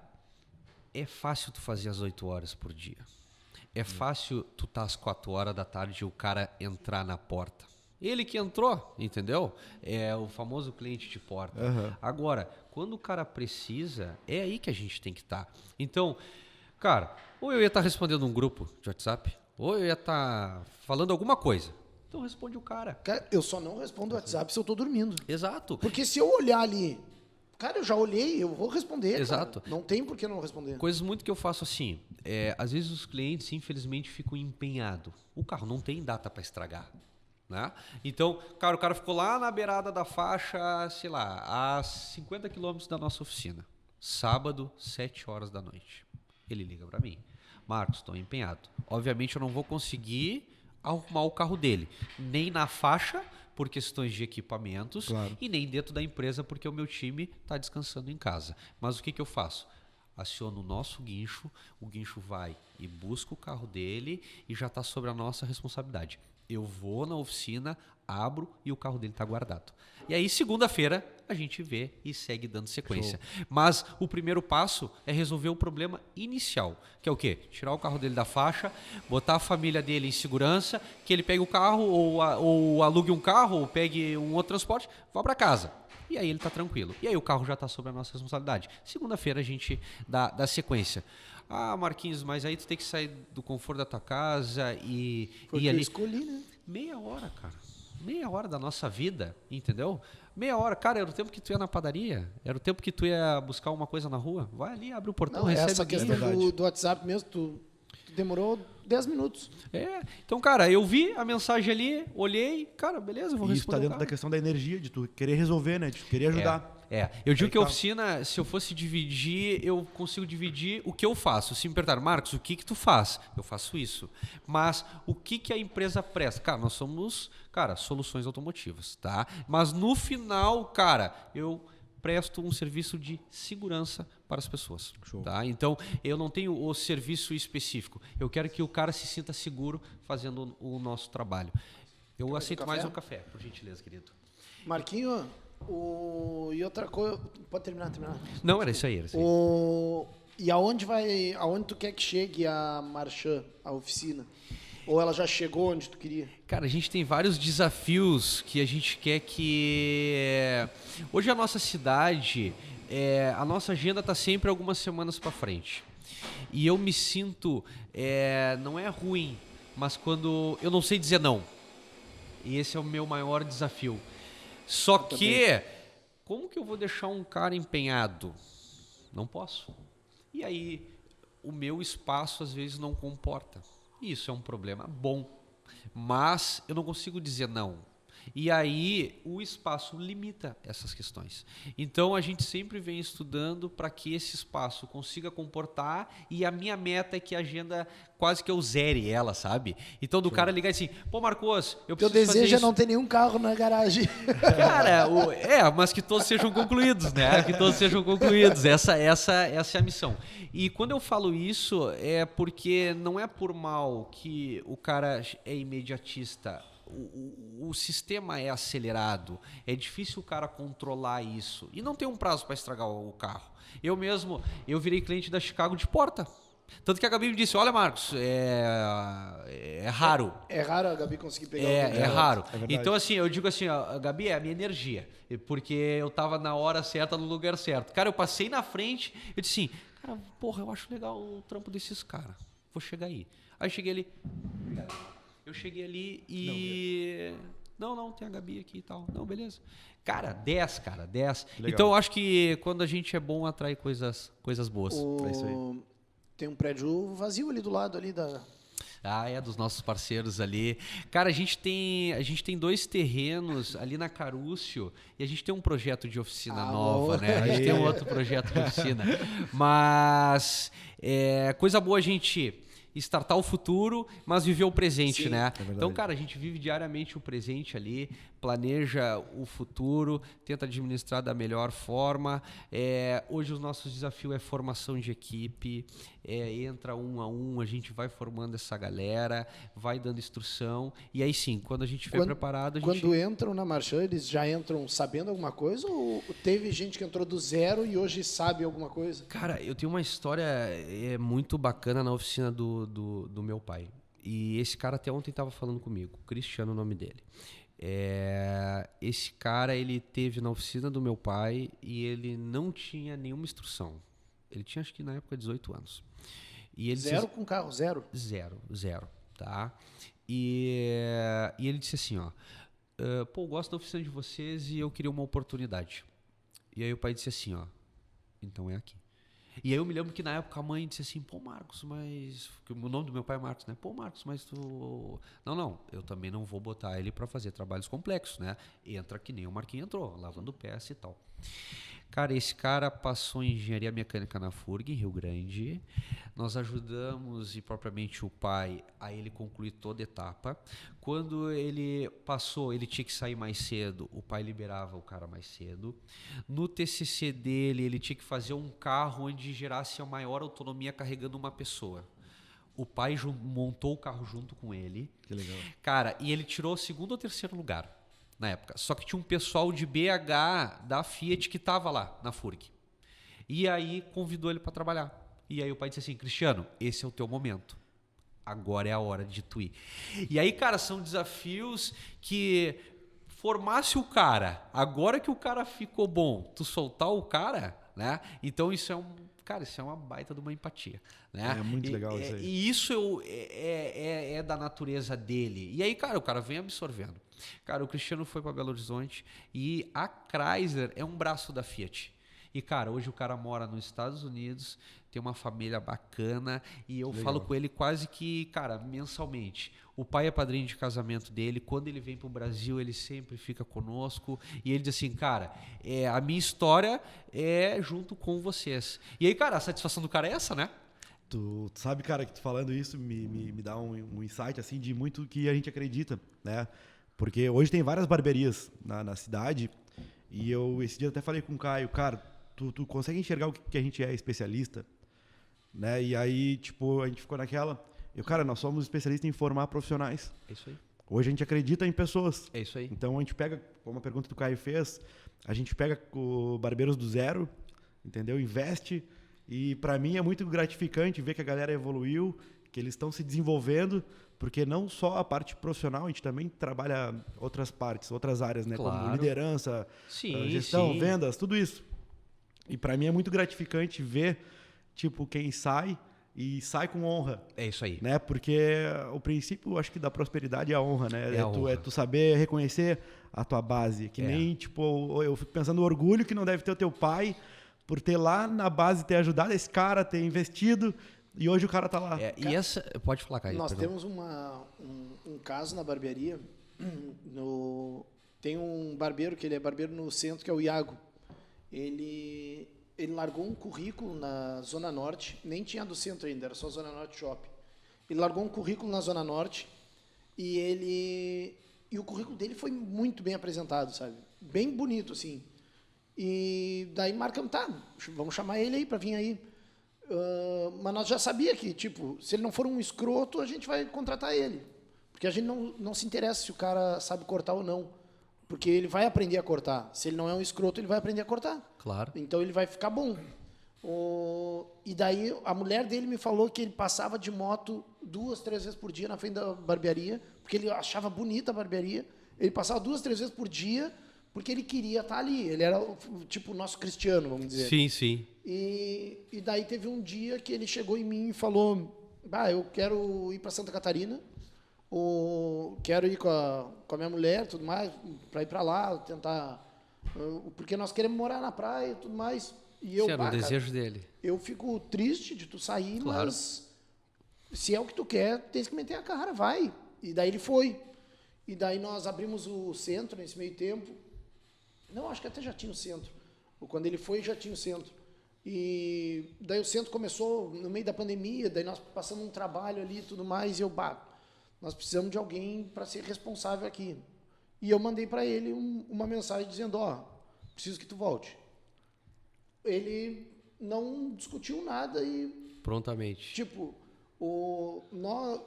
é fácil tu fazer as 8 horas por dia. É fácil tu estar às 4 horas da tarde e o cara entrar na porta. Ele que entrou, entendeu? É o famoso cliente de porta. Agora, quando o cara precisa, é aí que a gente tem que estar. Então, cara, ou eu ia estar respondendo um grupo de WhatsApp, ou eu ia estar falando alguma coisa. Então responde o cara.
Cara, eu só não respondo o WhatsApp se eu tô dormindo.
Exato.
Porque se eu olhar ali, cara, eu já olhei, eu vou responder.
Exato.
Cara. Não tem por que não responder.
Coisas muito que eu faço assim. Às vezes os clientes, infelizmente, ficam empenhados. O carro não tem data para estragar. Né? Então, cara, o cara ficou lá na beirada da faixa, sei lá, a 50 quilômetros da nossa oficina. Sábado, 7 horas da noite. Ele liga para mim. Marcos, estou empenhado. Obviamente eu não vou conseguir arrumar o carro dele, nem na faixa por questões de equipamentos, claro, e nem dentro da empresa porque o meu time está descansando em casa. Mas o que eu faço? Aciono o nosso guincho, o guincho vai e busca o carro dele e já está sobre a nossa responsabilidade. Eu vou na oficina, abro e o carro dele está guardado. E aí, segunda-feira, a gente vê e segue dando sequência. Show. Mas o primeiro passo é resolver o problema inicial, que é o quê? Tirar o carro dele da faixa, botar a família dele em segurança, que ele pegue o carro ou alugue um carro ou pegue um outro transporte, vá para casa. E aí ele está tranquilo. E aí o carro já está sob a nossa responsabilidade. Segunda-feira a gente dá sequência. Ah, Marquinhos, mas aí tu tem que sair do conforto da tua casa e
foi
ir ali.
Eu escolhi, né?
Meia hora, cara. Meia hora da nossa vida, entendeu? Meia hora. Cara, era o tempo que tu ia na padaria. Era o tempo que tu ia buscar uma coisa na rua. Vai ali, abre o portão, recebe.
Essa questão do WhatsApp mesmo, tu demorou 10 minutos.
Então, cara, eu vi a mensagem ali, olhei, cara, beleza, vou responder.
Isso tá dentro da questão da energia, de tu querer resolver, né? De tu querer ajudar.
Eu digo que a oficina, se eu fosse dividir, eu consigo dividir o que eu faço. Se me perguntar, Marcos, o que tu faz? Eu faço isso. Mas o que a empresa presta? Cara, nós somos, soluções automotivas, tá? Mas no final, cara, eu presto um serviço de segurança para as pessoas. Show. Tá? Então, eu não tenho o serviço específico. Eu quero que o cara se sinta seguro fazendo o nosso trabalho. Eu aceito mais um café, por gentileza, querido.
Marquinho, e outra coisa... Pode terminar.
Não, era isso aí.
E aonde tu quer que chegue a Marchand, a oficina? Ou ela já chegou onde tu queria?
Cara, a gente tem vários desafios que a gente quer que... Hoje a nossa cidade, a nossa agenda está sempre algumas semanas para frente. E eu me sinto, não é ruim, mas quando eu não sei dizer não. E esse é o meu maior desafio. Só que, como que eu vou deixar um cara empenhado? Não posso. E aí, o meu espaço às vezes não comporta. Isso é um problema bom, mas eu não consigo dizer não. E aí o espaço limita essas questões. Então a gente sempre vem estudando para que esse espaço consiga comportar, e a minha meta é que a agenda quase que eu zere ela, sabe? Então do cara ligar assim, pô Marcos, eu preciso fazer isso.
Teu desejo é não ter nenhum carro na garagem.
Cara, mas que todos sejam concluídos, né? Que todos sejam concluídos. Essa é a missão. E quando eu falo isso, é porque não é por mal que o cara é imediatista. O sistema é acelerado, é difícil o cara controlar isso. E não tem um prazo para estragar o carro. Eu virei cliente da Chicago de porta. Tanto que a Gabi me disse, olha Marcos, é raro.
É raro a Gabi conseguir pegar
É raro.
É
então assim, eu digo assim, ó, Gabi, é a minha energia. Porque eu tava na hora certa, no lugar certo. Cara, eu passei na frente, eu disse assim, cara, porra, eu acho legal o trampo desses caras. Vou chegar aí. Aí cheguei ali... Eu cheguei ali e... Não, tem a Gabi aqui e tal. Não, beleza. Cara, 10. Então eu acho que quando a gente é bom, atrai coisas boas.
É isso aí.
Tem um prédio vazio ali do lado ali da...
Dos nossos parceiros ali. Cara, a gente tem 2 terrenos ali na Carúcio e a gente tem um projeto de oficina nova, né? A gente tem um outro projeto de oficina. Mas coisa boa a gente... startar o futuro, mas viver o presente, sim, né? Então, cara, a gente vive diariamente o presente ali, planeja o futuro, tenta administrar da melhor forma. Hoje o nosso desafio é formação de equipe, entra um a um, a gente vai formando essa galera, vai dando instrução, e aí sim, quando a gente estiver preparado...
Quando entram na Marchand, eles já entram sabendo alguma coisa, ou teve gente que entrou do zero e hoje sabe alguma coisa?
Cara, eu tenho uma história muito bacana na oficina do meu pai. E esse cara até ontem estava falando comigo, Cristiano, o nome dele. Esse cara, ele teve na oficina do meu pai e ele não tinha nenhuma instrução. Ele tinha, acho que na época, 18 anos. E ele
zero com carro, zero?
Zero, tá? E ele disse assim, ó, pô, eu gosto da oficina de vocês e eu queria uma oportunidade. E aí o pai disse assim, ó, então é aqui. E aí eu me lembro que na época a mãe disse assim, pô Marcos, mas... o nome do meu pai é Marcos, né? Pô Marcos, mas tu... Não, eu também não vou botar ele para fazer trabalhos complexos, né? Entra que nem o Marquinhos entrou, lavando peça e tal. Cara, esse cara passou em engenharia mecânica na FURG, em Rio Grande. Nós ajudamos, e propriamente o pai, a ele concluir toda a etapa. Quando ele passou, ele tinha que sair mais cedo, o pai liberava o cara mais cedo. No TCC dele, ele tinha que fazer um carro onde gerasse a maior autonomia carregando uma pessoa. O pai montou o carro junto com ele.
Que legal.
Cara, e ele tirou o 2º ou 3º lugar na época. Só que tinha um pessoal de BH da Fiat que estava lá na FURG. E aí convidou ele para trabalhar. E aí o pai disse assim, Cristiano, esse é o teu momento. Agora é a hora de tu ir. E aí, cara, são desafios que formasse o cara. Agora que o cara ficou bom, tu soltar o cara, né? Então isso é uma baita de uma empatia, né?
É muito legal isso aí.
E isso é da natureza dele. E aí, cara, o cara vem absorvendo. Cara, o Cristiano foi para Belo Horizonte e a Chrysler é um braço da Fiat. E, cara, hoje o cara mora nos Estados Unidos, tem uma família bacana e eu falo com ele quase que, cara, mensalmente. O pai é padrinho de casamento dele, quando ele vem pro Brasil, ele sempre fica conosco e ele diz assim, cara, a minha história é junto com vocês. E aí, cara, a satisfação do cara é essa, né?
Tu sabe, cara, que tu falando isso me dá um insight, assim, de muito que a gente acredita, né? Porque hoje tem várias barbearias na cidade e eu esse dia até falei com o Caio, cara, tu consegue enxergar o que a gente é especialista, né? E aí, tipo, a gente ficou naquela... cara, nós somos especialistas em formar profissionais.
É isso aí.
Hoje a gente acredita em pessoas.
É isso aí.
Então a gente pega, como a pergunta que o Caio fez, a gente pega o barbeiros do zero, entendeu? Investe E para mim é muito gratificante ver que a galera evoluiu, que eles estão se desenvolvendo, porque não só a parte profissional, a gente também trabalha outras partes, outras áreas, né?
Claro.
Como liderança,
Sim,
gestão,
sim.
vendas, tudo isso. E para mim é muito gratificante ver, tipo, quem sai e sai com honra.
É isso aí.
Né? Porque o princípio, acho que da prosperidade é a honra, né?
É a honra.
Tu saber reconhecer a tua base. Que nem, tipo, eu fico pensando o orgulho que não deve ter o teu pai por ter lá na base, ter ajudado esse cara, ter investido, e hoje o cara tá lá.
E essa... Pode falar, Caio.
Nós
perdão.
temos um caso na barbearia. Tem um barbeiro, que ele é barbeiro no centro, que é o Iago. Ele largou um currículo na Zona Norte, nem tinha do centro ainda, era só Zona Norte Shopping. Ele largou um currículo na Zona Norte e o currículo dele foi muito bem apresentado, sabe? Bem bonito, assim. E daí marcamos, tá, vamos chamar ele aí para vir aí. Mas nós já sabia que, tipo, se ele não for um escroto, a gente vai contratar ele. Porque a gente não se interessa se o cara sabe cortar ou não. Porque ele vai aprender a cortar. Se ele não é um escroto, ele vai aprender a cortar.
Claro.
Então ele vai ficar bom. E daí a mulher dele me falou que ele passava de moto 2, 3 vezes por dia na frente da barbearia, porque ele achava bonita a barbearia. Ele passava 2, 3 vezes por dia, porque ele queria estar ali. Ele era tipo o nosso Cristiano, vamos dizer.
Sim, sim.
E daí teve um dia que ele chegou em mim e falou: eu quero ir para Santa Catarina, quero ir com a minha mulher, tudo mais, para ir para lá, tentar, porque nós queremos morar na praia, tudo mais. E eu,
Esse era o desejo dele.
Eu fico triste de tu sair,
Claro.
mas se é o que tu quer, tens que meter a cara, vai. E daí ele foi. E daí nós abrimos o centro nesse meio tempo. Não, acho que até já tinha o centro. Quando ele foi, já tinha o centro. E daí o centro começou no meio da pandemia, daí nós passamos um trabalho ali e tudo mais, e nós precisamos de alguém para ser responsável aqui. E eu mandei para ele uma mensagem dizendo, preciso que tu volte. Ele não discutiu nada e...
Prontamente.
Tipo,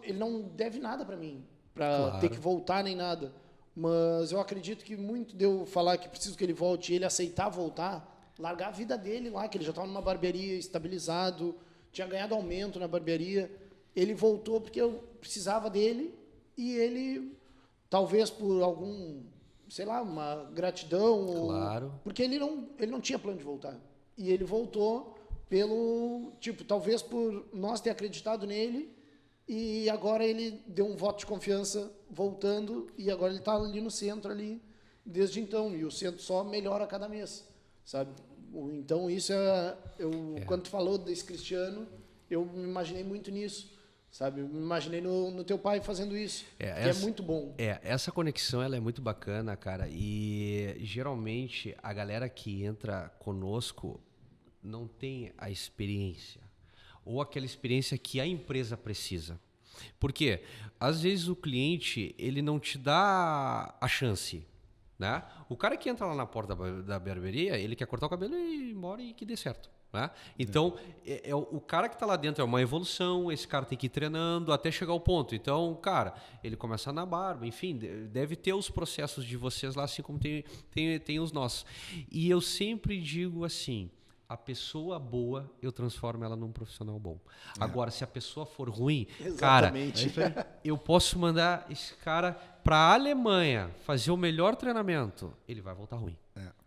ele não deve nada para mim, para
Claro.
ter que voltar nem nada. Mas eu acredito que muito de eu falar que preciso que ele volte e ele aceitar voltar, largar a vida dele lá, que ele já estava numa barbearia estabilizado, tinha ganhado aumento na barbearia. Ele voltou porque eu precisava dele e ele, talvez por algum, sei lá, uma gratidão.
Claro.
Porque ele não tinha plano de voltar. E ele voltou talvez por nós ter acreditado nele, e agora ele deu um voto de confiança voltando, e agora ele está ali no centro ali desde então, e o centro só melhora a cada mês, sabe? Então isso quando tu falou desse Cristiano, eu me imaginei muito nisso, sabe? Eu me imaginei no teu pai fazendo isso, que é muito bom.
Essa conexão ela é muito bacana, cara, e geralmente a galera que entra conosco não tem a experiência, ou aquela experiência que a empresa precisa. Por quê? Às vezes o cliente, ele não te dá a chance, né? O cara que entra lá na porta da barbearia, ele quer cortar o cabelo e ir embora e que dê certo, né? Então, o cara que está lá dentro é uma evolução, esse cara tem que ir treinando até chegar ao ponto. Então, cara, ele começa na barba, enfim, deve ter os processos de vocês lá, assim como tem os nossos. E eu sempre digo assim, a pessoa boa, eu transformo ela num profissional bom. Agora, se a pessoa for ruim,
Exatamente.
cara, eu posso mandar esse cara para a Alemanha fazer o melhor treinamento, ele vai voltar ruim.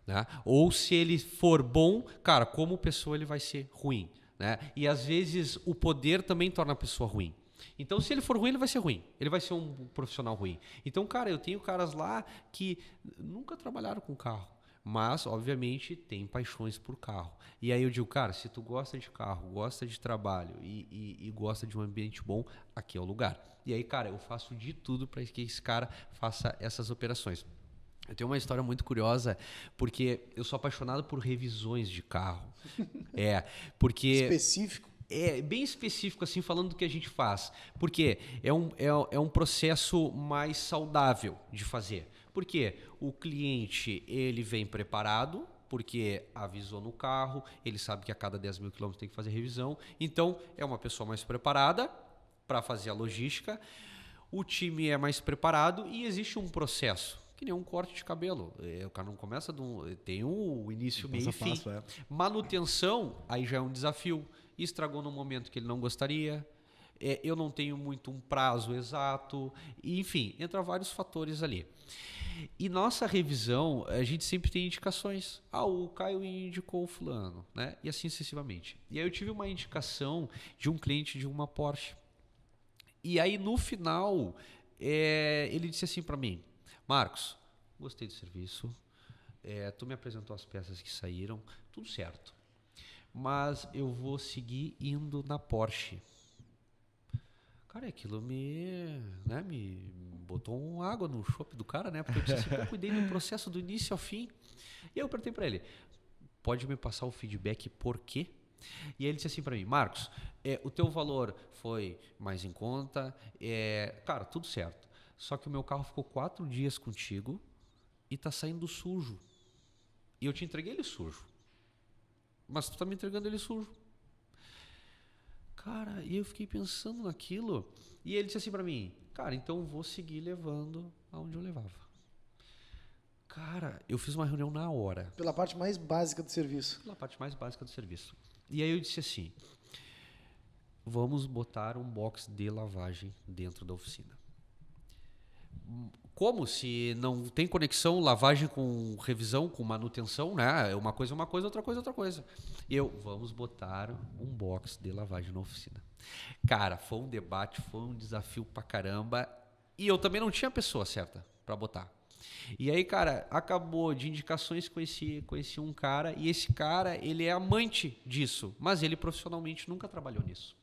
Né? Ou se ele for bom, cara, como pessoa ele vai ser ruim. Né? E às vezes o poder também torna a pessoa ruim. Então, se ele for ruim, ele vai ser ruim. Ele vai ser um profissional ruim. Então, cara, eu tenho caras lá que nunca trabalharam com carro, mas, obviamente, tem paixões por carro. E aí eu digo, cara, se tu gosta de carro, gosta de trabalho e gosta de um ambiente bom, aqui é o lugar. E aí, cara, eu faço de tudo para que esse cara faça essas operações. Eu tenho uma história muito curiosa, porque eu sou apaixonado por revisões de carro. Porque...
Específico.
É bem específico, assim, falando do que a gente faz. Porque é um processo mais saudável de fazer. Porque o cliente, ele vem preparado, porque avisou no carro, ele sabe que a cada 10 mil quilômetros tem que fazer revisão. Então, é uma pessoa mais preparada para fazer a logística. O time é mais preparado e existe um processo que nem um corte de cabelo. O cara não começa tem um início, meio e fim.
Passo, é.
Manutenção, aí já é um desafio. Estragou no momento que ele não gostaria. Eu não tenho muito um prazo exato. Enfim, entra vários fatores ali. E nossa revisão, a gente sempre tem indicações. O Caio indicou o fulano, né? E assim sucessivamente. E aí eu tive uma indicação de um cliente de uma Porsche. E aí no final, ele disse assim para mim: Marcos, gostei do serviço, tu me apresentou as peças que saíram, tudo certo. Mas eu vou seguir indo na Porsche. Cara, aquilo me botou uma água no chope do cara, né? Porque eu disse assim, eu cuidei do processo do início ao fim. E eu perguntei para ele, pode me passar o feedback por quê? E aí ele disse assim para mim, Marcos, o teu valor foi mais em conta, cara, tudo certo. Só que o meu carro ficou 4 dias contigo e tá saindo sujo. E eu te entreguei ele sujo. Mas tu tá me entregando ele sujo. Cara, e eu fiquei pensando naquilo. E ele disse assim pra mim, cara, então eu vou seguir levando aonde eu levava. Cara, eu fiz uma reunião na hora.
Pela parte mais básica do serviço.
Pela parte mais básica do serviço. E aí eu disse assim, vamos botar um box de lavagem dentro da oficina. Como se não tem conexão lavagem com revisão, com manutenção, né? Uma coisa, outra coisa. E vamos botar um box de lavagem na oficina. Cara, foi um debate, foi um desafio pra caramba. E eu também não tinha a pessoa certa pra botar. E aí, cara, acabou de indicações, conheci um cara. E esse cara, ele é amante disso. Mas ele profissionalmente nunca trabalhou nisso.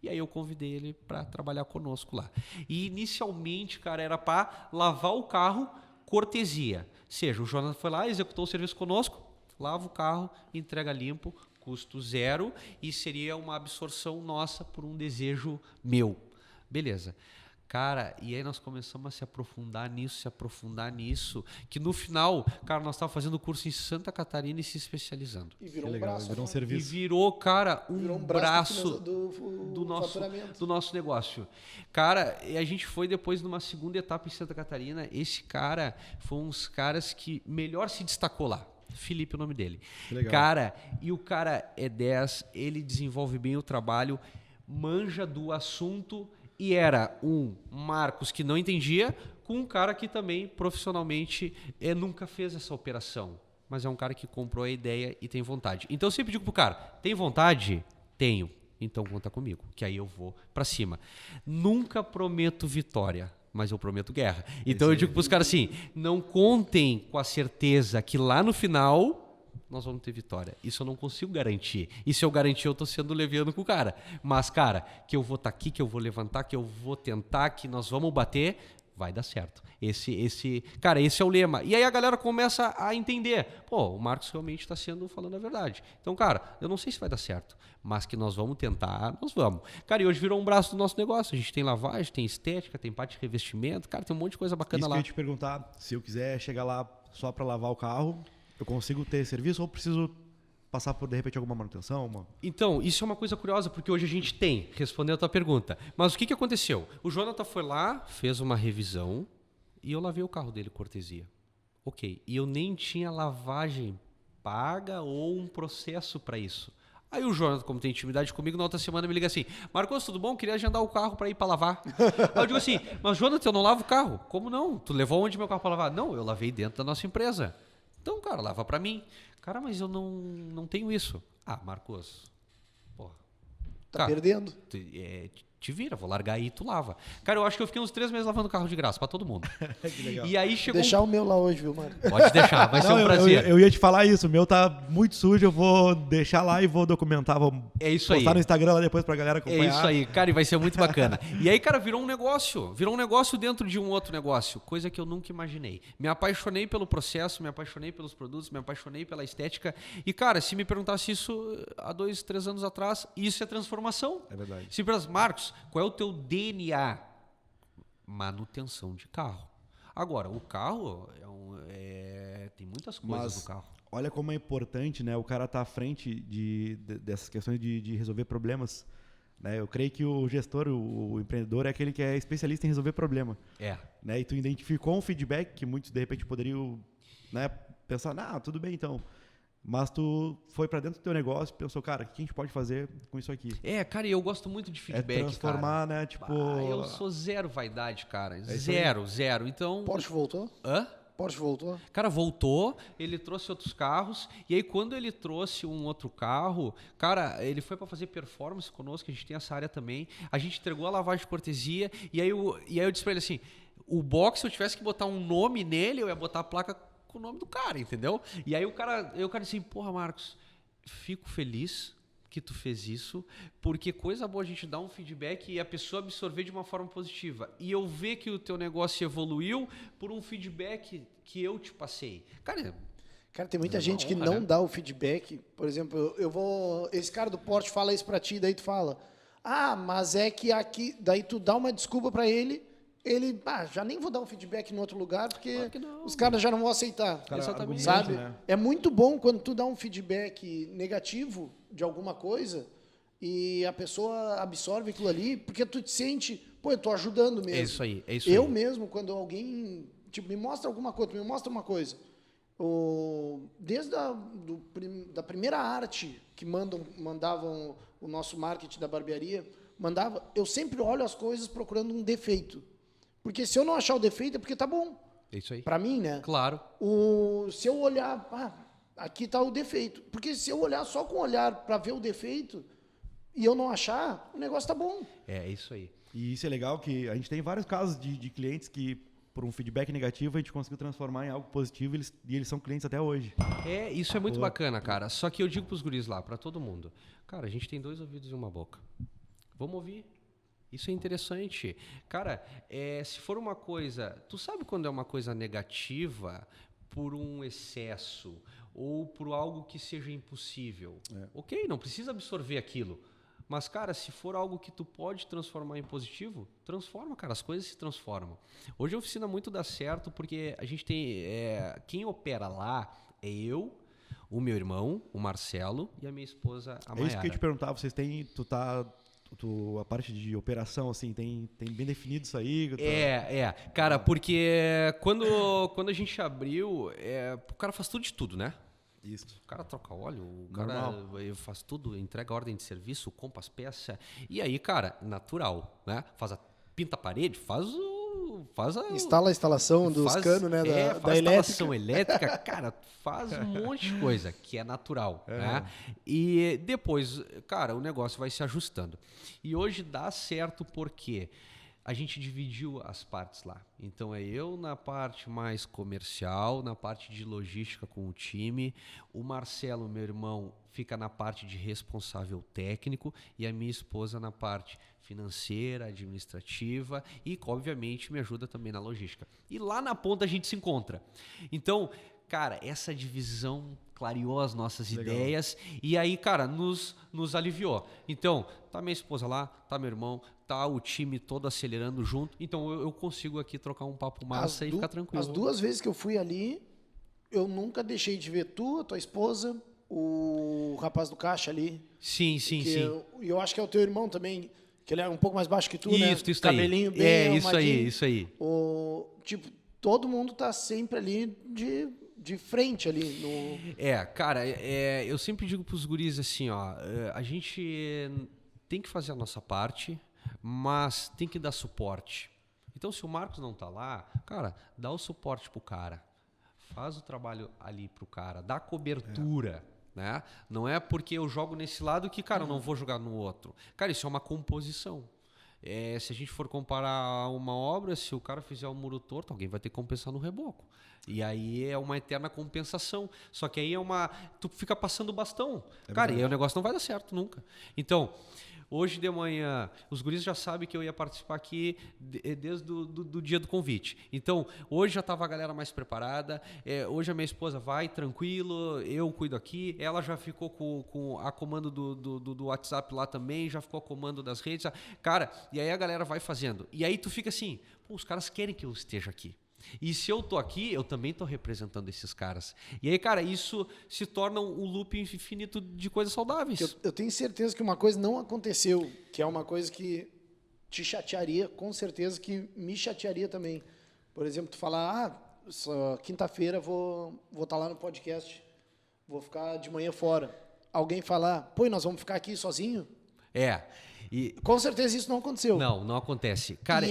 E aí eu convidei ele para trabalhar conosco lá. E inicialmente, cara, era para lavar o carro, cortesia. Ou seja, o Jonathan foi lá, executou o serviço conosco, lava o carro, entrega limpo, custo zero e seria uma absorção nossa por um desejo meu. Beleza. Cara, e aí nós começamos a se aprofundar nisso, que no final, cara, nós estávamos fazendo curso em Santa Catarina e se especializando.
E virou
legal,
um braço.
virou um serviço.
E virou, cara, um braço
do
nosso negócio. Cara, e a gente foi depois numa segunda etapa em Santa Catarina. Esse cara foi um dos caras que melhor se destacou lá. Felipe, o nome dele.
Legal.
Cara, e o cara é 10, ele desenvolve bem o trabalho, manja do assunto. E era um Marcos que não entendia, com um cara que também profissionalmente nunca fez essa operação. Mas é um cara que comprou a ideia e tem vontade. Então eu sempre digo pro cara, tem vontade? Tenho. Então conta comigo, que aí eu vou pra cima. Nunca prometo vitória, mas eu prometo guerra. Então eu digo pros caras assim, não contem com a certeza que lá no final nós vamos ter vitória. Isso eu não consigo garantir. E se eu garantir, eu tô sendo leviano com o cara. Mas, cara, que eu vou estar aqui, que eu vou levantar, que eu vou tentar, que nós vamos bater, vai dar certo. Cara, esse é o lema. E aí a galera começa a entender. Pô, o Marcos realmente está falando a verdade. Então, cara, eu não sei se vai dar certo, mas que nós vamos tentar, nós vamos. Cara, e hoje virou um braço do nosso negócio. A gente tem lavagem, tem estética, tem parte de revestimento. Cara, tem um monte de coisa bacana
Isso
lá.
que eu ia te perguntar, se eu quiser chegar lá só para lavar o carro, eu consigo ter serviço ou preciso passar por, de repente, alguma manutenção?
Então, isso é uma coisa curiosa, porque hoje a gente tem, respondendo a tua pergunta. Mas o que aconteceu? O Jonathan foi lá, fez uma revisão e eu lavei o carro dele, cortesia. Ok. E eu nem tinha lavagem paga ou um processo para isso. Aí o Jonathan, como tem intimidade comigo, na outra semana me liga assim, Marcos, tudo bom? Queria agendar o carro para ir para lavar. Aí eu digo assim, mas Jonathan, eu não lavo o carro. Como não? Tu levou onde meu carro para lavar? Não, eu lavei dentro da nossa empresa. Então, cara, lava pra mim. Cara, mas eu não tenho isso. Ah, Marcos, porra.
Tá perdendo.
Te vira, vou largar aí e tu lava. Cara, eu acho que eu fiquei uns 3 meses lavando carro de graça pra todo mundo.
Que legal.
E aí chegou...
Deixar o meu lá hoje, viu, Mário?
Pode deixar, vai ser um prazer.
Eu ia te falar isso, o meu tá muito sujo, eu vou deixar lá e vou documentar, vou postar no Instagram lá depois pra galera acompanhar.
É isso aí, cara, e vai ser muito bacana. E aí, cara, virou um negócio dentro de um outro negócio, coisa que eu nunca imaginei. Me apaixonei pelo processo, me apaixonei pelos produtos, me apaixonei pela estética. E, cara, se me perguntasse isso há 2, 3 anos atrás, isso é transformação.
É verdade.
Se me perguntasse, Marcos, qual é o teu DNA? Manutenção de carro. Agora, o carro tem muitas coisas no carro.
Olha como é importante, né? O cara tá à frente dessas questões de resolver problemas. Né? Eu creio que o gestor, o empreendedor, é aquele que é especialista em resolver problema. Né? E tu identificou um feedback que muitos, de repente, poderiam, né, pensar, tudo bem, então. Mas tu foi para dentro do teu negócio e pensou, cara, o que a gente pode fazer com isso aqui?
Cara, eu gosto muito de feedback,
transformar,
cara.
Né, tipo...
eu sou zero vaidade, cara. Zero. Então...
Porsche voltou?
Hã?
Porsche voltou?
Cara, voltou, ele trouxe outros carros, e aí quando ele trouxe um outro carro, cara, ele foi para fazer performance conosco, a gente tem essa área também, a gente entregou a lavagem de cortesia, e aí eu disse para ele assim, o box, se eu tivesse que botar um nome nele, eu ia botar a placa com o nome do cara, entendeu? E aí o cara disse assim, porra, Marcos, fico feliz que tu fez isso, porque coisa boa a gente dar um feedback e a pessoa absorver de uma forma positiva. E eu ver que o teu negócio evoluiu por um feedback que eu te passei. Cara,
tem muita gente que não dá o feedback. Por exemplo, esse cara do Porsche fala isso pra ti, daí tu fala, mas é que aqui, daí tu dá uma desculpa pra ele, já nem vou dar um feedback em outro lugar, porque os caras já não vão aceitar.
Exatamente.
Sabe?
Né?
É muito bom quando tu dá um feedback negativo de alguma coisa e a pessoa absorve aquilo ali, porque tu te sente, eu tô ajudando mesmo.
É isso aí.
Eu mesmo, quando alguém me mostra alguma coisa, me mostra uma coisa, desde da primeira arte que mandavam o nosso marketing da barbearia, eu sempre olho as coisas procurando um defeito. Porque se eu não achar o defeito é porque tá bom.
É isso aí.
Pra mim, né?
Claro.
Se eu olhar, aqui tá o defeito. Porque se eu olhar só com o olhar pra ver o defeito e eu não achar, o negócio tá bom.
É isso aí.
E isso é legal que a gente tem vários casos de clientes que, por um feedback negativo, a gente conseguiu transformar em algo positivo e eles são clientes até hoje.
Isso é muito bacana, cara. Só que eu digo pros guris lá, pra todo mundo, cara, a gente tem 2 ouvidos e uma boca. Vamos ouvir. Isso é interessante. Cara, se for uma coisa... Tu sabe quando é uma coisa negativa por um excesso ou por algo que seja impossível? Ok, não precisa absorver aquilo. Mas, cara, se for algo que tu pode transformar em positivo, transforma, cara. As coisas se transformam. Hoje a oficina muito dá certo porque a gente tem... quem opera lá é eu, o meu irmão, o Marcelo, e a minha esposa, a Maiara.
É isso que eu ia te perguntar. Vocês têm... a parte de operação, assim, tem bem definido isso aí?
Cara, porque quando a gente abriu, o cara faz tudo de tudo, né?
Isso.
O cara troca óleo, o cara faz tudo, entrega ordem de serviço, compra as peças. E aí, cara, natural, né? Pinta a parede,
instala a instalação dos canos, né? Da
instalação elétrica, cara, faz um monte de coisa que é natural, né? E depois, cara, o negócio vai se ajustando. E hoje dá certo porque a gente dividiu as partes lá. Então é eu na parte mais comercial, na parte de logística com o time, o Marcelo, meu irmão, fica na parte de responsável técnico e a minha esposa na parte financeira, administrativa e, obviamente, me ajuda também na logística. E lá na ponta a gente se encontra. Então, cara, essa divisão clareou as nossas ideias e aí, cara, nos aliviou. Então, tá minha esposa lá, tá meu irmão, tá o time todo acelerando junto. Então, eu consigo aqui trocar um papo massa e ficar tranquilo.
As 2 vezes que eu fui ali, eu nunca deixei de ver tu, a tua esposa, o rapaz do caixa ali.
Sim.
Eu acho que é o teu irmão também, que ele é um pouco mais baixo que tu, né?
Isso
Cabelinho
aí.
bem
Isso aí.
Todo mundo tá sempre ali de frente ali.
Cara, eu sempre digo pros guris assim, ó, a gente tem que fazer a nossa parte, mas tem que dar suporte. Então, se o Marcos não tá lá, cara, dá o suporte pro cara. Faz o trabalho ali pro cara, dá cobertura. Né? Não é porque eu jogo nesse lado que, cara, eu não vou jogar no outro. Cara, isso é uma composição. Se a gente for comparar uma obra, se o cara fizer um muro torto, alguém vai ter que compensar no reboco. E aí é uma eterna compensação. Só que aí tu fica passando o bastão. Cara, e aí o negócio não vai dar certo nunca. Então, hoje de manhã, os guris já sabem que eu ia participar aqui desde do dia do convite. Então, hoje já estava a galera mais preparada. Hoje a minha esposa vai tranquilo, eu cuido aqui. Ela já ficou com a comando do WhatsApp lá também, já ficou a comando das redes. Cara, e aí a galera vai fazendo. E aí tu fica assim, os caras querem que eu esteja aqui. E se eu tô aqui, eu também tô representando esses caras. E aí, cara, isso se torna um loop infinito de coisas saudáveis.
Eu tenho certeza que uma coisa não aconteceu, que é uma coisa que te chatearia, com certeza que me chatearia também. Por exemplo, tu falar, quinta-feira vou estar lá no podcast, vou ficar de manhã fora. Alguém falar, pô, nós vamos ficar aqui sozinho? Com certeza isso não aconteceu.
Não acontece. Cara,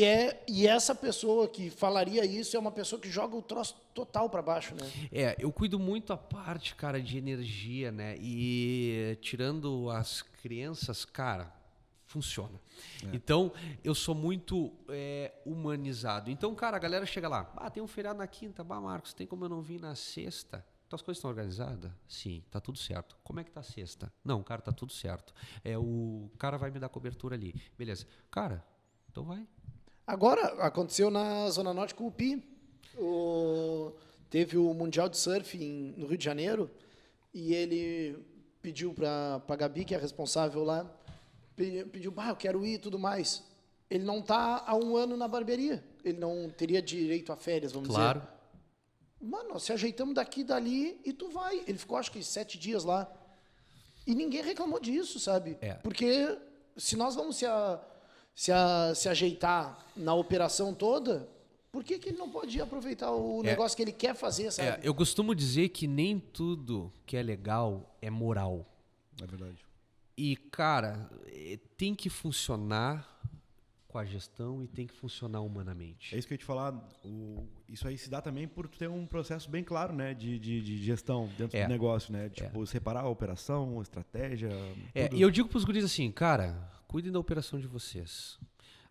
e essa pessoa que falaria isso é uma pessoa que joga o troço total para baixo, né?
Eu cuido muito a parte, cara, de energia, né? E tirando as crenças, cara, funciona. Então, eu sou muito humanizado. Então, cara, a galera chega lá, tem um feriado na quinta, Marcos, tem como eu não vir na sexta? As coisas estão organizadas? Sim, tá tudo certo. Como é que tá a sexta? Não, cara, tá tudo certo. O cara vai me dar cobertura ali. Beleza. Cara, então vai.
Agora, aconteceu na Zona Norte com o Pi. Teve o Mundial de Surf no Rio de Janeiro e ele pediu para a Gabi, que é responsável lá, pediu, eu quero ir e tudo mais. Ele não tá há 1 ano na barbearia. Ele não teria direito a férias, vamos dizer.
Claro.
Mano, nós se ajeitamos daqui e dali e tu vai. Ele ficou, acho que 7 dias lá. E ninguém reclamou disso, sabe? Porque se nós vamos se ajeitar na operação toda, por que ele não pode aproveitar o negócio que ele quer fazer, sabe?
Eu costumo dizer que nem tudo que é legal é moral.
É verdade.
E, cara, tem que funcionar com a gestão e tem que funcionar humanamente.
É isso que eu ia te falar. Isso aí se dá também por ter um processo bem claro, né, de gestão dentro do negócio, né? Tipo, separar a operação, a estratégia.
E eu digo para os guris assim, cara, cuidem da operação de vocês.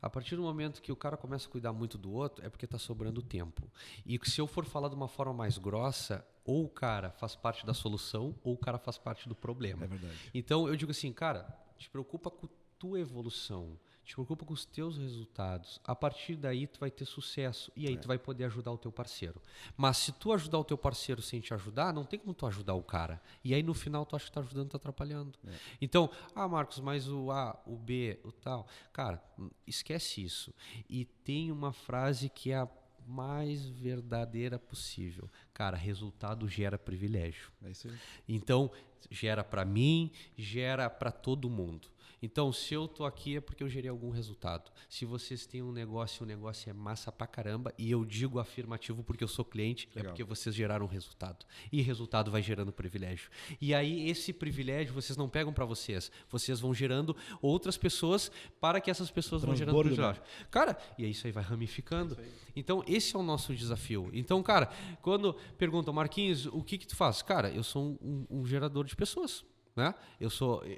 A partir do momento que o cara começa a cuidar muito do outro, é porque está sobrando tempo. E se eu for falar de uma forma mais grossa, ou o cara faz parte da solução, ou o cara faz parte do problema.
É verdade.
Então eu digo assim, cara, te preocupa com tua evolução. Te preocupa com os teus resultados. A partir daí tu vai ter sucesso e aí tu vai poder ajudar o teu parceiro. Mas se tu ajudar o teu parceiro sem te ajudar, não tem como tu ajudar o cara. E aí no final tu acha que tá ajudando, tá atrapalhando. Então, Marcos, mas o A, o B, o tal. Cara, esquece isso. E tem uma frase que é a mais verdadeira possível. Cara, resultado gera privilégio.
É isso aí.
Então, gera para mim, gera para todo mundo. Então, se eu tô aqui é porque eu gerei algum resultado. Se vocês têm um negócio e o negócio é massa pra caramba, e eu digo afirmativo porque eu sou cliente, é porque vocês geraram resultado. E resultado vai gerando privilégio. E aí, esse privilégio vocês não pegam para vocês. Vocês vão gerando outras pessoas para que essas pessoas vão gerando privilégio. Cara, e aí isso aí vai ramificando. Então, esse é o nosso desafio. Então, cara, quando perguntam, Marquinhos, o que tu faz? Cara, eu sou um gerador de pessoas. Né?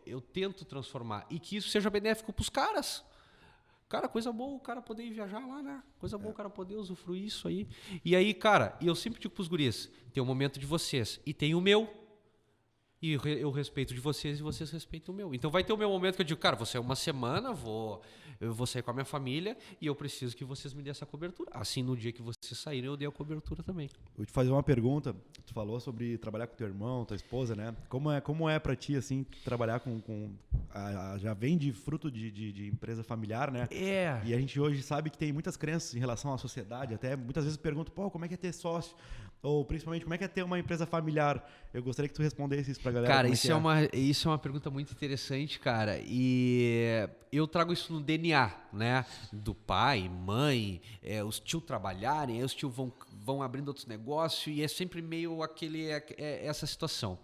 Eu tento transformar e que isso seja benéfico para os caras. Cara, coisa boa o cara poder ir viajar lá, né? Coisa boa o cara poder usufruir isso aí. E aí, cara, eu sempre digo para os guris, tem o momento de vocês e tem o meu. E eu respeito de vocês e vocês respeitam o meu. Então vai ter o meu momento que eu digo, cara, você é uma semana, eu vou sair com a minha família e eu preciso que vocês me dêem essa cobertura. Assim, no dia que vocês saírem, eu dei a cobertura também.
Vou te fazer uma pergunta. Tu falou sobre trabalhar com teu irmão, tua esposa, né? Como é pra ti, assim, trabalhar já vem de fruto de empresa familiar, né? E a gente hoje sabe que tem muitas crenças em relação à sociedade. Até muitas vezes pergunto, como é que é ter sócio? Ou principalmente, como é que é ter uma empresa familiar? Eu gostaria que tu respondesse isso pra galera.
Cara, isso é uma pergunta muito interessante, cara. E eu trago isso no DNA, né? Do pai, mãe, os tios trabalharem, aí os tios vão abrindo outros negócios e é sempre meio essa situação.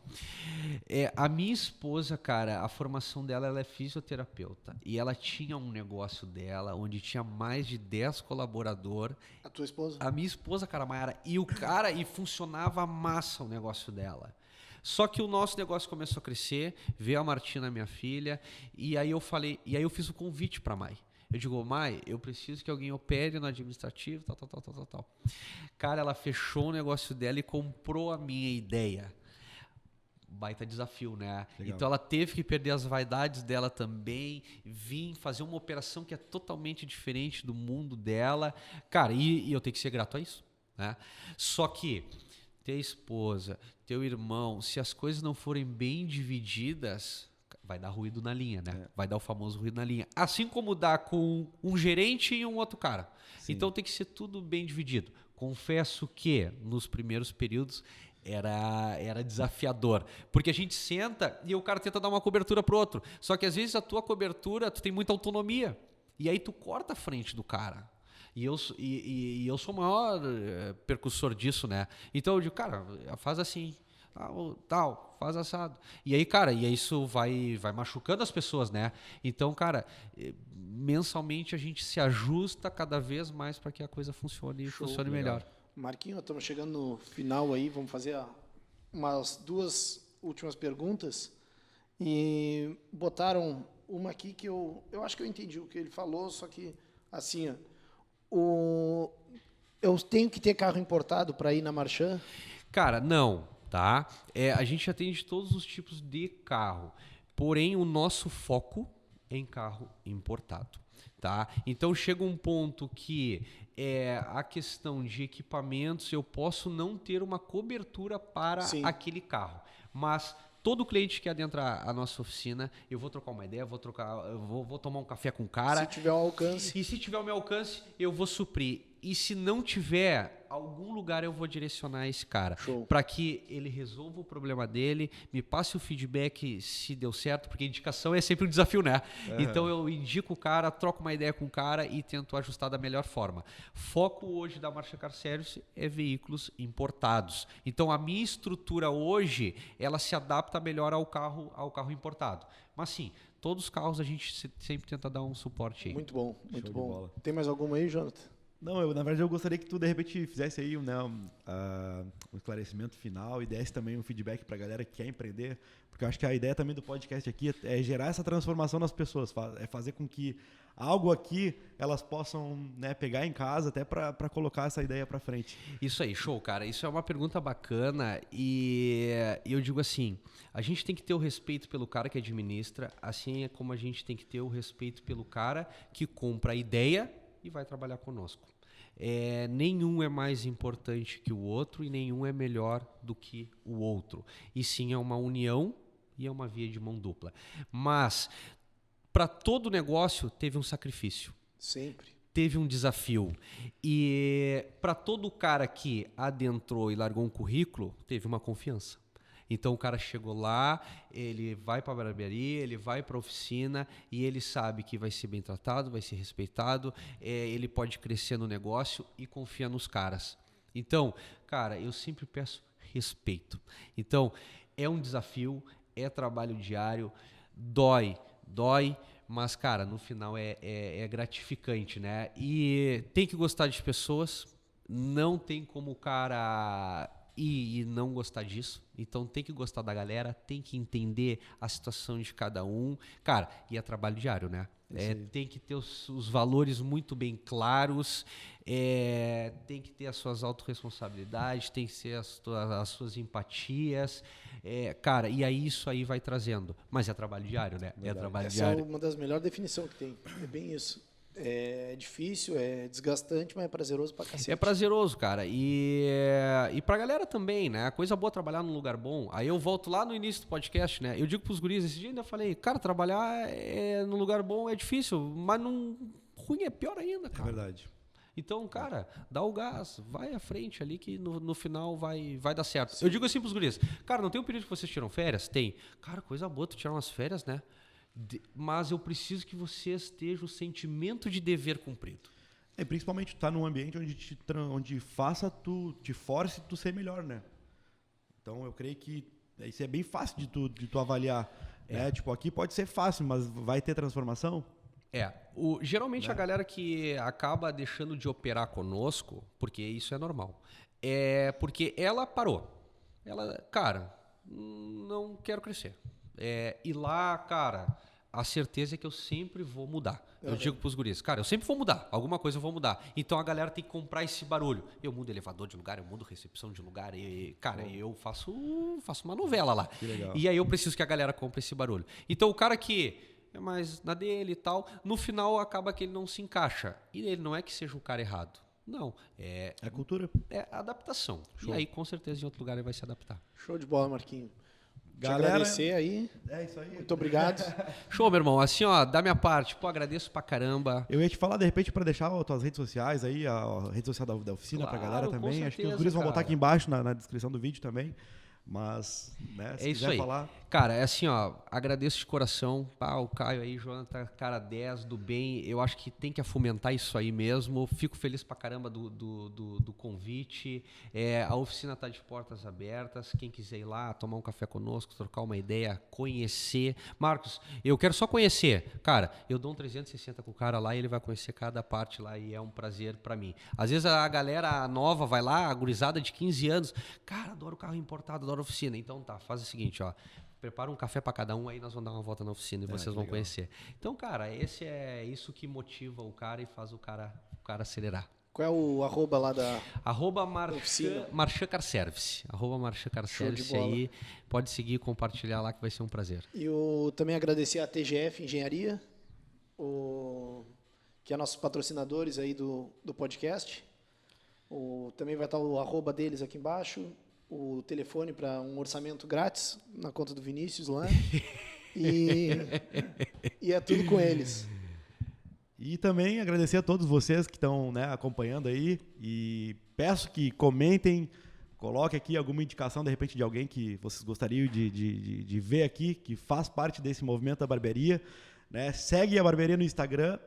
A minha esposa, cara, a formação dela, ela é fisioterapeuta. E ela tinha um negócio dela, onde tinha mais de 10 colaboradores.
A tua esposa?
A minha esposa, cara, Mayara. E funcionava massa o negócio dela. Só que o nosso negócio começou a crescer, veio a Martina, minha filha, e aí eu fiz o convite para a Mai. Eu digo, Mai, eu preciso que alguém opere no administrativo, tal. Cara, ela fechou o negócio dela e comprou a minha ideia. Baita desafio, né?
Legal.
Então ela teve que perder as vaidades dela também, vir fazer uma operação que é totalmente diferente do mundo dela. Cara, e eu tenho que ser grato a isso, né? Só que ter esposa, teu irmão, se as coisas não forem bem divididas, vai dar ruído na linha, né? Vai dar o famoso ruído na linha. Assim como dá com um gerente e um outro cara.
Sim.
Então tem que ser tudo bem dividido. Confesso que nos primeiros períodos era desafiador, porque a gente senta e o cara tenta dar uma cobertura pro outro, só que às vezes a tua cobertura, tu tem muita autonomia, e aí tu corta a frente do cara. E eu sou o maior percussor disso, né? Então eu digo, cara, faz assim, tal, faz assado. E aí, cara, isso vai machucando as pessoas, né? Então, cara, mensalmente a gente se ajusta cada vez mais para que a coisa funcione e funcione melhor.
Marquinho, estamos chegando no final aí, vamos fazer umas 2 últimas perguntas. E botaram uma aqui que eu acho que eu entendi o que ele falou, só que assim, eu tenho que ter carro importado para ir na Marchand?
Cara, não, tá? A gente atende todos os tipos de carro, porém o nosso foco é em carro importado, tá? Então chega um ponto que a questão de equipamentos, eu posso não ter uma cobertura para aquele carro, mas todo cliente que adentra a nossa oficina, eu vou trocar uma ideia, vou tomar um café com o cara.
Se tiver um alcance.
E se tiver o meu alcance, eu vou suprir. E se não tiver, algum lugar eu vou direcionar esse cara. Para que ele resolva o problema dele, me passe o feedback se deu certo, porque indicação é sempre um desafio, né? Então eu indico o cara, troco uma ideia com o cara e tento ajustar da melhor forma. Foco hoje da Marchand Car Service é veículos importados. Então a minha estrutura hoje, ela se adapta melhor ao carro importado. Mas sim, todos os carros a gente sempre tenta dar um suporte aí.
Muito bom, muito bom. Tem mais alguma aí, Jonathan?
Não, na verdade eu gostaria que tu de repente fizesse aí um esclarecimento final e desse também um feedback pra galera que quer empreender, porque eu acho que a ideia também do podcast aqui é gerar essa transformação nas pessoas, é fazer com que algo aqui elas possam, né, pegar em casa até pra colocar essa ideia pra frente.
Isso aí, show, cara. Isso é uma pergunta bacana e eu digo assim, a gente tem que ter o respeito pelo cara que administra, assim é como a gente tem que ter o respeito pelo cara que compra a ideia e vai trabalhar conosco. Nenhum é mais importante que o outro e nenhum é melhor do que o outro. E sim, é uma união e é uma via de mão dupla. Mas, para todo negócio, teve um sacrifício.
Sempre.
Teve um desafio. E para todo cara que adentrou e largou um currículo, teve uma confiança. Então o cara chegou lá, ele vai para a barbearia, ele vai para a oficina e ele sabe que vai ser bem tratado, vai ser respeitado, ele pode crescer no negócio e confia nos caras. Então, cara, eu sempre peço respeito. Então, é um desafio, é trabalho diário, dói, mas, cara, no final é gratificante, né? E tem que gostar de pessoas, não tem como o cara e não gostar disso. Então tem que gostar da galera, tem que entender a situação de cada um. Cara, e é trabalho diário, né? Tem que ter os valores muito bem claros, tem que ter as suas autorresponsabilidades, tem que ter as suas empatias. Cara, e aí isso aí vai trazendo. Mas é trabalho diário, né?
Verdade.
É trabalho
Essa
diário.
é uma das melhores definições que tem. É bem isso. É difícil, é desgastante, mas é prazeroso pra cacete.
É prazeroso, cara. E pra galera também, né? Coisa boa trabalhar num lugar bom. Aí eu volto lá no início do podcast, né? Eu digo pros guris, esse dia ainda falei, cara, trabalhar num lugar bom é difícil, mas ruim é pior ainda, cara.
É verdade.
Então, cara, dá o gás, vai à frente ali que no final vai dar certo. Sim. Eu digo assim pros guris, cara, não tem um período que vocês tiram férias? Tem. Cara, coisa boa tu tirar umas férias, né? Mas eu preciso que vocês tenham o sentimento de dever cumprido.
Principalmente tu tá num ambiente onde te force tu ser melhor, né? Então eu creio que isso é bem fácil de tu avaliar. Tipo, aqui pode ser fácil, mas vai ter transformação?
Geralmente a galera que acaba deixando de operar conosco, porque isso é normal, porque ela parou. Ela, cara, não quero crescer. E lá, cara, a certeza é que eu sempre vou mudar. Eu digo pros guris, cara, eu sempre vou mudar. Alguma coisa eu vou mudar. Então a galera tem que comprar esse barulho. Eu mudo elevador de lugar, eu mudo recepção de lugar. Cara, eu faço uma novela lá.
Que legal.
E aí eu preciso que a galera compre esse barulho. Então o cara que é mais na dele e tal, no final acaba que ele não se encaixa. E ele não é que seja o cara errado. Não. É
cultura.
É adaptação.
Show.
E aí, com certeza, em outro lugar ele vai se adaptar.
Show de bola, Marquinhos.
Galera,
agradecer aí.
é isso aí.
Muito obrigado.
Show, meu irmão. Assim, ó, da minha parte, pô, agradeço pra caramba.
Eu ia te falar, de repente, para deixar as tuas redes sociais aí, a rede social da oficina
Claro,
pra galera
com
também. Acho que os
certeza,
guris vão botar
cara.
aqui embaixo na descrição do vídeo também. Mas, né, se
É isso
quiser
aí.
falar...
Cara, é assim, ó, agradeço de coração, pá, o Caio aí, Jonathan, cara 10 do bem, eu acho que tem que fomentar isso aí mesmo, fico feliz pra caramba do convite, a oficina tá de portas abertas, quem quiser ir lá, tomar um café conosco, trocar uma ideia, conhecer. Marcos, eu quero só conhecer, cara, eu dou um 360 com o cara lá e ele vai conhecer cada parte lá e é um prazer pra mim. Às vezes a galera nova vai lá, a gurizada de 15 anos, cara, adoro carro importado, adoro oficina, então tá, faz o seguinte, ó, prepara um café para cada um, aí nós vamos dar uma volta na oficina e vocês vão conhecer. Então, cara, esse é isso que motiva o cara e faz o cara acelerar.
Qual é o arroba lá da...
Arroba
oficina.
Marchand Car Service. Arroba Marchand Car Service aí. Pode seguir e compartilhar lá que vai ser um prazer.
E eu também agradecer a TGF Engenharia, que é nossos patrocinadores aí do podcast. Também vai estar o arroba deles aqui embaixo. O telefone para um orçamento grátis na conta do Vinícius lá. E é tudo com eles.
E também agradecer a todos vocês que estão, né, acompanhando aí. E peço que comentem, coloque aqui alguma indicação, de repente, de alguém que vocês gostariam de ver aqui, que faz parte desse movimento da barbearia. Né? Segue a barbearia no Instagram.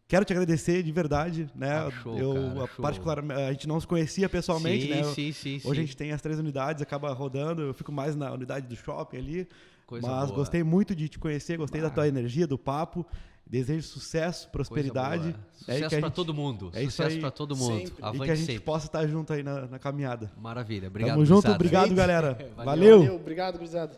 Quero te agradecer de verdade, né?
Show, cara,
particularmente, a gente não se conhecia pessoalmente,
sim,
né?
Sim.
Hoje a gente tem as 3 unidades, acaba rodando, eu fico mais na unidade do shopping ali.
Coisa
mas
boa.
Gostei muito de te conhecer, gostei da tua energia, do papo. Desejo sucesso, prosperidade.
Sucesso para todo mundo.
É isso
Sucesso
aí.
para todo mundo.
Sempre.
Avante
E que a gente
sempre.
possa estar junto aí na caminhada.
Maravilha. Obrigado,
Tamo junto,
gurizada.
obrigado, galera.
Valeu.
Valeu.
Valeu, obrigado, gurizada.